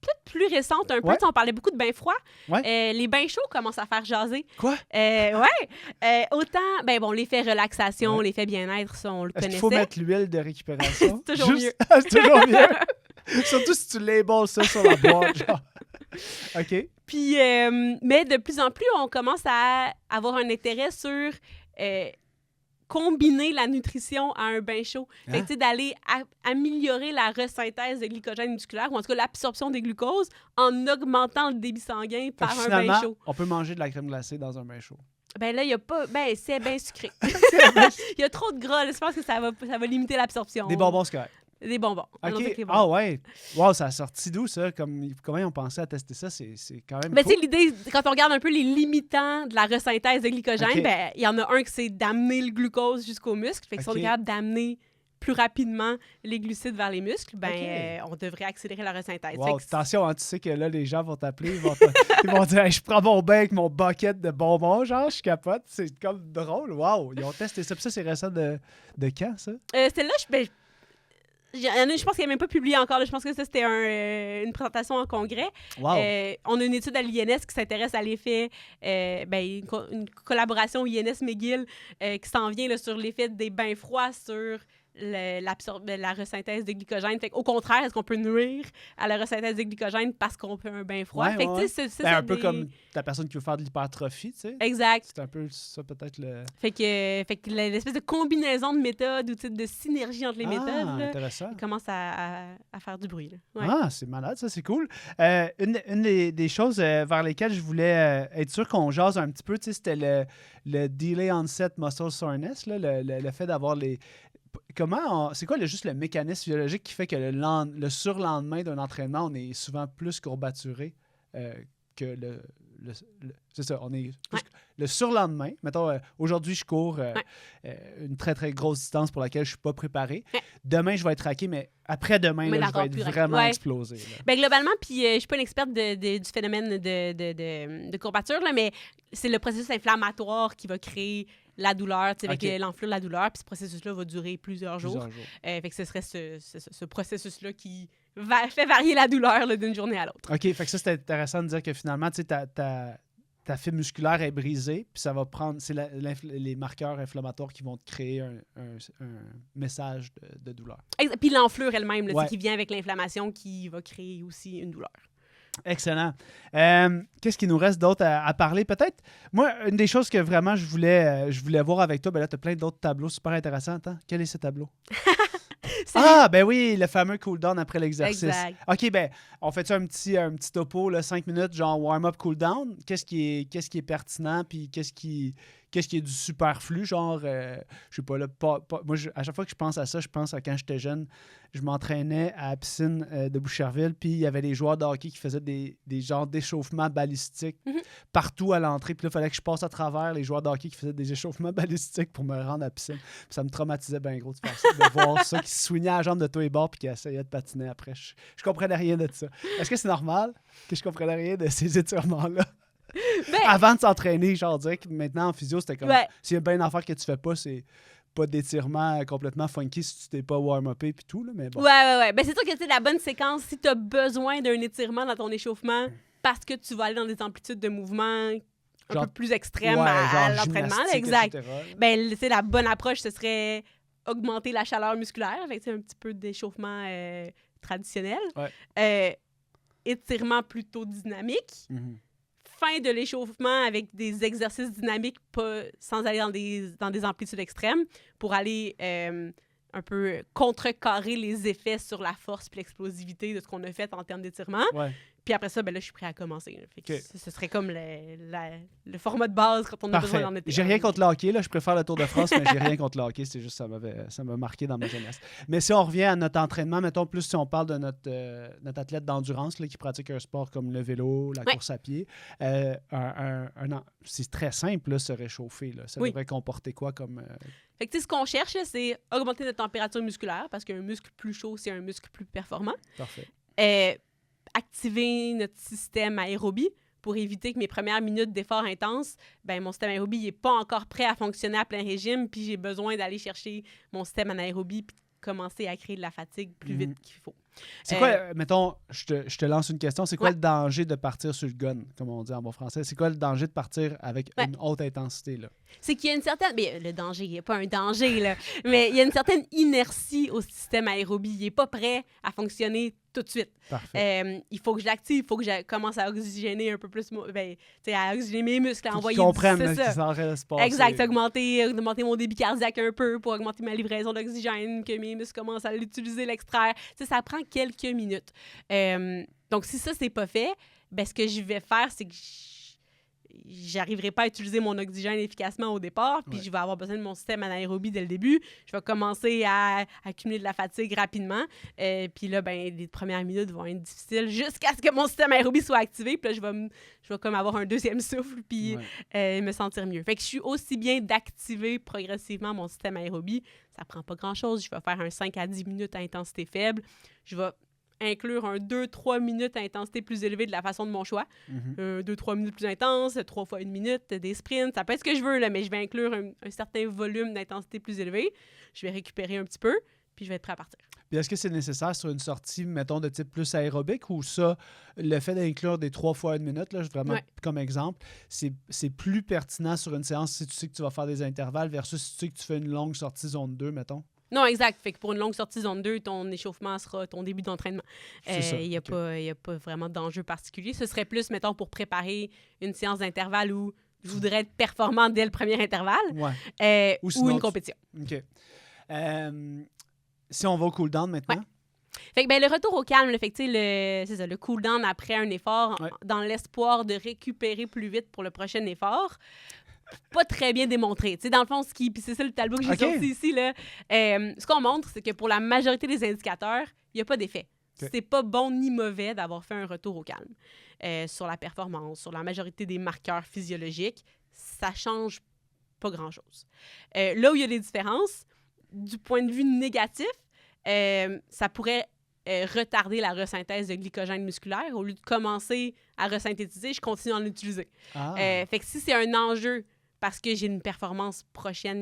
peut-être plus récente un peu. Ouais. Tu sais, on parlait beaucoup de bains froids. Ouais. Les bains chauds commencent à faire jaser. Quoi? Autant, ben bon, l'effet relaxation, l'effet bien-être, ça, on le Est-ce connaissait. qu'il faut mettre l'huile de récupération? C'est toujours mieux. C'est toujours mieux. Surtout si tu labels ça sur la boîte, genre. OK. Puis, mais de plus en plus, on commence à avoir un intérêt sur combiner la nutrition à un bain chaud. Fait que, tu sais, d'aller améliorer la resynthèse de glycogène musculaire, ou en tout cas l'absorption des glucoses, en augmentant le débit sanguin par un bain chaud. On peut manger de la crème glacée dans un bain chaud. Ben là, il y a pas... Ben, c'est bien sucré. Il y a trop de gras. Là. Je pense que ça va limiter l'absorption. Des bonbons, c'est correct. Des bonbons. Allons OK. avec les bonbons. Ah ouais. Wow, ça a sorti d'où, ça? Comment ils ont pensé à tester ça? C'est quand même Ben, cool. tu sais, l'idée, quand on regarde un peu les limitants de la resynthèse de glycogène, OK. ben, il y en a un qui c'est d'amener le glucose jusqu'au muscle. Fait que si on OK. est capable d'amener plus rapidement les glucides vers les muscles, ben, OK. on devrait accélérer la resynthèse. Wow, Fait que attention, hein, tu sais que là, les gens vont t'appeler, ils vont dire hey, je prends mon bain avec mon bucket de bonbons, genre, je capote. C'est comme drôle. Wow, ils ont testé ça. Puis ça, c'est récent de quand, ça? celle-là, je pense qu'elle n'est même pas publiée encore. Là. Je pense que ça, c'était une présentation en congrès. Wow. On a une étude à l'INS qui s'intéresse à l'effet, une collaboration INS-McGill qui s'en vient là, sur l'effet des bains froids sur la resynthèse de glycogène. Fait au contraire, est-ce qu'on peut nuire à la resynthèse de glycogène parce qu'on fait un bain froid? Ouais, Fait que, ouais. tu sais, Ben, un peu comme la personne qui veut faire de l'hypertrophie, tu sais. Exact. C'est un peu ça, peut-être, le... Fait que l'espèce de combinaison de méthodes ou de synergie entre les méthodes là, intéressant. commence à faire du bruit. Là. Ouais. Ah, c'est malade, ça, c'est cool. Une des choses vers lesquelles je voulais être sûr qu'on jase un petit peu, tu sais, c'était le delay onset muscle soreness, là, le fait d'avoir les... C'est quoi juste le mécanisme physiologique qui fait que le surlendemain d'un entraînement, on est souvent plus courbaturé que c'est ça, on est Le surlendemain, mettons, aujourd'hui, je cours une très, très grosse distance pour laquelle je ne suis pas préparé. Ouais. Demain, je vais être raqué, mais après-demain, là, je vais être vraiment explosé. Là. Ben, globalement, puis je suis pas une experte du phénomène de courbature, là, mais c'est le processus inflammatoire qui va créer la douleur, avec l'enflure de la douleur, puis ce processus-là va durer plusieurs jours. Fait que ce serait ce processus-là qui fait varier la douleur là, d'une journée à l'autre. OK, fait que ça, c'est intéressant de dire que finalement, tu sais, ta fibre musculaire est brisée, puis ça va prendre... C'est les marqueurs inflammatoires qui vont te créer un message de douleur. Puis l'enflure elle-même, là, qui vient avec l'inflammation, qui va créer aussi une douleur. Excellent. Qu'est-ce qu'il nous reste d'autre à parler? Peut-être, moi, une des choses que vraiment je voulais voir avec toi, ben là, tu as plein d'autres tableaux super intéressants. Attends, quel est ce tableau? Ben oui, le fameux cool-down après l'exercice. Exact. OK, ben, on fait un petit topo, là, 5 minutes, genre warm-up, cool-down. Qu'est-ce qui est pertinent, puis qu'est-ce qui est du superflu, genre, je sais pas, là, moi, à chaque fois que je pense à ça, je pense à quand j'étais jeune, je m'entraînais à la piscine de Boucherville, puis il y avait des joueurs de hockey qui faisaient des genres d'échauffements balistiques partout à l'entrée, puis là, il fallait que je passe à travers les joueurs de hockey qui faisaient des échauffements balistiques pour me rendre à la piscine. Puis ça me traumatisait bien gros de faire ça, de voir ça, qui se soignait à la jambe de tous les bords, puis qui essayait de patiner après. Je comprenais rien de ça. Est-ce que c'est normal que je comprenais rien de ces étirements-là? Avant de s'entraîner, genre dire que maintenant en physio, c'était comme s'il y a bien une affaire que tu fais pas, c'est pas d'étirement complètement funky si tu t'es pas warm-upé puis tout, là, mais bon. Ouais. Ben c'est sûr que c'est la bonne séquence si tu as besoin d'un étirement dans ton échauffement parce que tu vas aller dans des amplitudes de mouvement un peu plus extrêmes à l'entraînement. Exact. Ben c'est la bonne approche, ce serait augmenter la chaleur musculaire avec un petit peu d'échauffement traditionnel. Étirement plutôt dynamique. Fin de l'échauffement avec des exercices dynamiques sans aller dans des amplitudes extrêmes pour aller un peu contrecarrer les effets sur la force et l'explosivité de ce qu'on a fait en termes d'étirement. Puis après ça, ben là, je suis prêt à commencer. Fait que ce serait comme le format de base quand on a besoin d'en être. J'ai rien contre le hockey, là. Je préfère le Tour de France, mais j'ai rien contre le hockey. C'est juste ça m'a marqué dans ma jeunesse. Mais si on revient à notre entraînement, mettons plus si on parle de notre athlète d'endurance là, qui pratique un sport comme le vélo, la course à pied, c'est très simple, là, se réchauffer. Là. Ça devrait comporter quoi comme... Fait que, ce qu'on cherche, c'est augmenter notre température musculaire parce qu'un muscle plus chaud, c'est un muscle plus performant. Parfait. Activer notre système aérobie pour éviter que mes premières minutes d'effort intense, ben mon système aérobie n'est pas encore prêt à fonctionner à plein régime, puis j'ai besoin d'aller chercher mon système anaérobie puis commencer à créer de la fatigue plus vite qu'il faut. C'est quoi, mettons, je te lance une question, c'est quoi le danger de partir sur le gun, comme on dit en bon français? C'est quoi le danger de partir avec une haute intensité, là? C'est qu'il y a une certaine... Mais le danger, il n'y a pas un danger, là, mais il y a une certaine inertie au système aérobie. Il n'est pas prêt à fonctionner tout de suite. Il faut que je l'active, il faut que je commence à oxygéner un peu plus, à oxygéner mes muscles, à envoyer du sang. Exact, augmenter mon débit cardiaque un peu pour augmenter ma livraison d'oxygène, que mes muscles commencent à l'utiliser, l'extraire. Ça prend quelques minutes. Donc, si ça, c'est pas fait, ben, ce que je vais faire, c'est que j'arriverai pas à utiliser mon oxygène efficacement au départ, puis je vais avoir besoin de mon système anaérobie dès le début. Je vais commencer à accumuler de la fatigue rapidement. Puis là, ben, les premières minutes vont être difficiles jusqu'à ce que mon système anaérobie soit activé. Puis là, je vais comme avoir un deuxième souffle, puis me sentir mieux. Fait que je suis aussi bien d'activer progressivement mon système aérobie. Ça prend pas grand-chose. Je vais faire un 5 à 10 minutes à intensité faible. Je vais inclure un 2-3 minutes à intensité plus élevée de la façon de mon choix. 2-3 minutes plus intense, 3 fois 1 minute, des sprints. Ça peut être ce que je veux, là, mais je vais inclure un certain volume d'intensité plus élevé. Je vais récupérer un petit peu, puis je vais être prêt à partir. Puis est-ce que c'est nécessaire sur une sortie, mettons, de type plus aérobique, ou ça, le fait d'inclure des 3 fois 1 minute, là, vraiment comme exemple, c'est plus pertinent sur une séance si tu sais que tu vas faire des intervalles versus si tu sais que tu fais une longue sortie zone 2, mettons? Non, exact. Fait que pour une longue sortie zone 2, ton échauffement sera ton début d'entraînement. Il n'y a pas vraiment d'enjeu particulier. Ce serait plus, mettons, pour préparer une séance d'intervalle où je voudrais être performant dès le premier intervalle ou une compétition. OK. Si on va au cool-down maintenant? Fait que, ben, le retour au calme, le cool-down après un effort, dans l'espoir de récupérer plus vite pour le prochain effort, pas très bien démontré. Tu sais, dans le fond, puis c'est ça le tableau que j'ai sorti ici, là. Ce qu'on montre, c'est que pour la majorité des indicateurs, il n'y a pas d'effet. C'est pas bon ni mauvais d'avoir fait un retour au calme sur la performance, sur la majorité des marqueurs physiologiques. ça change pas grand-chose. Là où il y a des différences, du point de vue négatif, ça pourrait retarder la resynthèse de glycogène musculaire. Au lieu de commencer à resynthétiser, je continue à en utiliser. Fait que si c'est un enjeu parce que j'ai une performance proche. Ouais,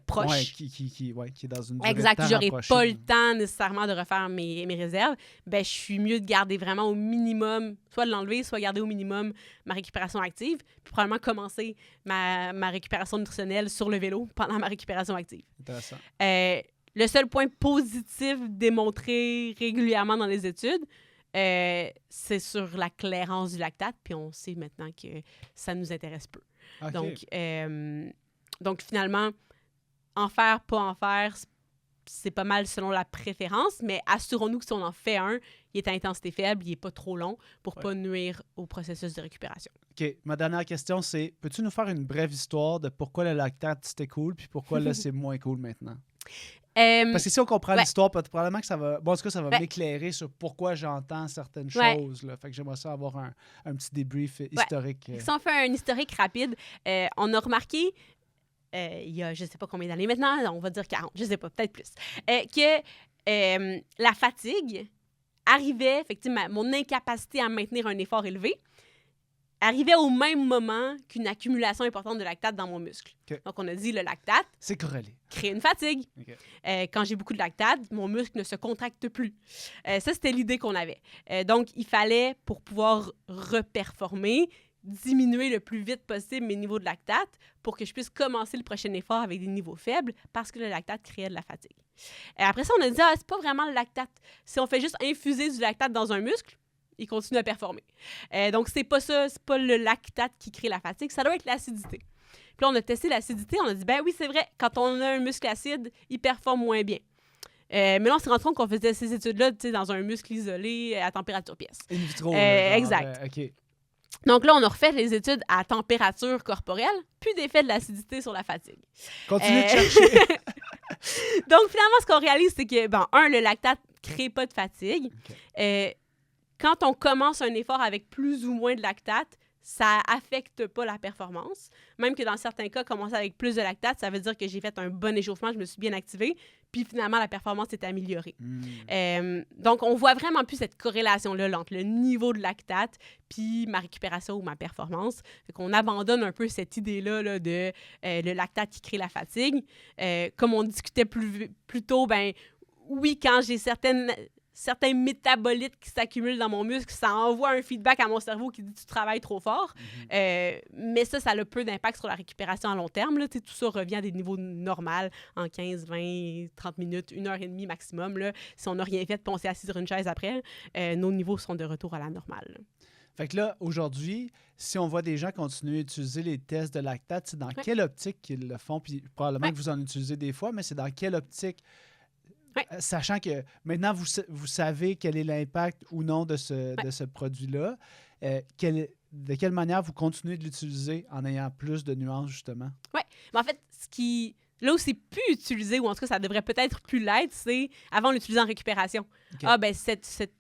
qui est dans une durée Exact, de temps j'aurais rapprochée. pas le temps nécessairement de refaire mes réserves, ben je suis mieux de garder vraiment au minimum, soit de l'enlever, soit garder au minimum ma récupération active, puis probablement commencer ma récupération nutritionnelle sur le vélo pendant ma récupération active. Intéressant. Le seul point positif démontré régulièrement dans les études, c'est sur la clairance du lactate, puis on sait maintenant que ça nous intéresse peu. Okay. Donc, finalement, en faire, pas en faire, c'est pas mal selon la préférence, mais assurons-nous que si on en fait un, il est à intensité faible, il n'est pas trop long pour pas nuire au processus de récupération. OK. Ma dernière question, c'est, peux-tu nous faire une brève histoire de pourquoi le lactate, c'était cool, puis pourquoi là, c'est moins cool maintenant? Parce que si on comprend l'histoire, probablement que ça va... Bon, en tout cas, ça va m'éclairer sur pourquoi j'entends certaines choses. Là. Fait que j'aimerais ça avoir un petit débrief historique. Si on fait un historique rapide, on a remarqué, il y a je ne sais pas combien d'années maintenant, on va dire 40, je ne sais pas, peut-être plus, que la fatigue arrivait, effectivement, mon incapacité à maintenir un effort élevé, arrivait au même moment qu'une accumulation importante de lactate dans mon muscle. Okay. Donc, on a dit le lactate... C'est corrélé. Crée une fatigue. Okay. Quand j'ai beaucoup de lactate, mon muscle ne se contracte plus. Ça, c'était l'idée qu'on avait. Donc, il fallait, pour pouvoir reperformer, diminuer le plus vite possible mes niveaux de lactate pour que je puisse commencer le prochain effort avec des niveaux faibles parce que le lactate créait de la fatigue. Après ça, on a dit, c'est pas vraiment le lactate. Si on fait juste infuser du lactate dans un muscle, il continue à performer. Donc, c'est pas ça, c'est pas le lactate qui crée la fatigue, ça doit être l'acidité. Puis là, on a testé l'acidité, on a dit, ben oui, c'est vrai, quand on a un muscle acide, il performe moins bien. Mais là, on s'est rendu compte qu'on faisait ces études-là dans un muscle isolé à température pièce. In vitro. Exact. OK. Donc là, on a refait les études à température corporelle, plus d'effet de l'acidité sur la fatigue. Continue de chercher. Donc, finalement, ce qu'on réalise, c'est que, le lactate ne crée pas de fatigue. Okay. Quand on commence un effort avec plus ou moins de lactate, ça affecte pas la performance. Même que dans certains cas, commencer avec plus de lactate, ça veut dire que j'ai fait un bon échauffement, je me suis bien activée, puis finalement, la performance s'est améliorée. Donc, on voit vraiment plus cette corrélation-là entre le niveau de lactate puis ma récupération ou ma performance. Fait qu'on abandonne un peu cette idée-là de le lactate qui crée la fatigue. Comme on discutait plus tôt, oui, quand j'ai certains métabolites qui s'accumulent dans mon muscle, ça envoie un feedback à mon cerveau qui dit « tu travailles trop fort mais ça a peu d'impact sur la récupération à long terme. Là. Tout ça revient à des niveaux normaux en 15, 20, 30 minutes, 1h30 maximum. Là. Si on n'a rien fait, puis on s'est assis sur une chaise après, nos niveaux sont de retour à la normale. Là. Fait que là, aujourd'hui, si on voit des gens continuer à utiliser les tests de lactate, c'est dans quelle optique qu'ils le font? Puis probablement que vous en utilisez des fois, mais c'est dans quelle optique? Sachant que maintenant, vous savez quel est l'impact ou non de ce produit-là, de quelle manière vous continuez de l'utiliser en ayant plus de nuances, justement? Oui. Mais en fait, là où c'est plus utilisé, ou en tout cas, ça devrait peut-être plus l'être, c'est avant l'utiliser en récupération. Okay. Cette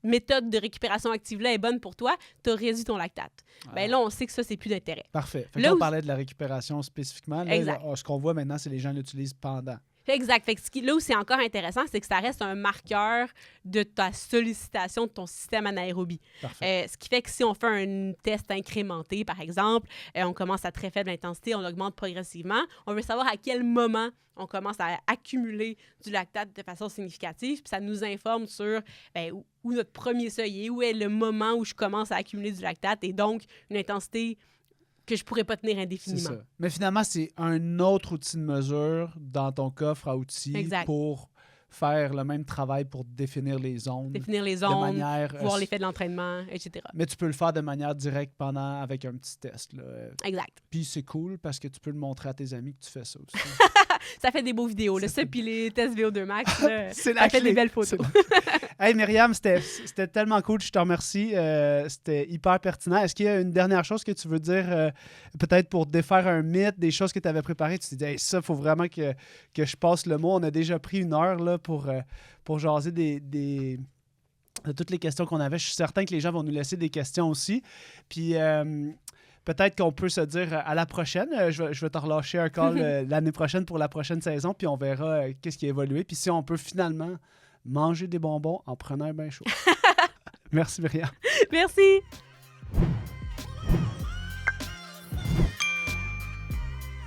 méthode de récupération active-là est bonne pour toi, tu as réduit ton lactate. Là, on sait que ça, c'est plus d'intérêt. Parfait. Fait que là, on parlait de la récupération spécifiquement. Là, ce qu'on voit maintenant, c'est que les gens l'utilisent pendant. Exact. Fait que là où c'est encore intéressant, c'est que ça reste un marqueur de ta sollicitation de ton système anaérobie. Ce qui fait que si on fait un test incrémenté, par exemple, on commence à très faible intensité, on augmente progressivement, on veut savoir à quel moment on commence à accumuler du lactate de façon significative, puis ça nous informe sur où notre premier seuil est, où est le moment où je commence à accumuler du lactate, et donc une intensité que je ne pourrais pas tenir indéfiniment. C'est ça. Mais finalement, c'est un autre outil de mesure dans ton coffre à outils pour faire le même travail pour définir les zones. Voir l'effet de l'entraînement, etc. Mais tu peux le faire de manière directe avec un petit test. Là. Exact. Puis c'est cool parce que tu peux le montrer à tes amis que tu fais ça aussi. Ça fait des beaux vidéos. Ça puis les tests VO2 Max, là, ça fait des belles photos. Hey Myriam, c'était tellement cool. Je te remercie. C'était hyper pertinent. Est-ce qu'il y a une dernière chose que tu veux dire, peut-être pour défaire un mythe, des choses que tu avais préparées? Tu t'es dit, hey, ça, il faut vraiment que je passe le mot. On a déjà pris 1 heure là, pour jaser de toutes les questions qu'on avait. Je suis certain que les gens vont nous laisser des questions aussi. Puis peut-être qu'on peut se dire à la prochaine. Je vais te relâcher un call l'année prochaine pour la prochaine saison, puis on verra qu'est-ce qui a évolué. Puis si on peut finalement manger des bonbons en prenant un bain chaud. Merci, Myriam. Merci.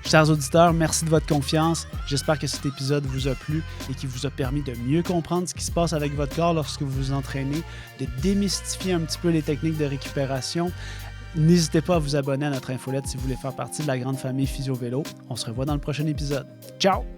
Chers auditeurs, merci de votre confiance. J'espère que cet épisode vous a plu et qu'il vous a permis de mieux comprendre ce qui se passe avec votre corps lorsque vous vous entraînez, de démystifier un petit peu les techniques de récupération. N'hésitez pas à vous abonner à notre infolette si vous voulez faire partie de la grande famille Physio Vélo. On se revoit dans le prochain épisode. Ciao!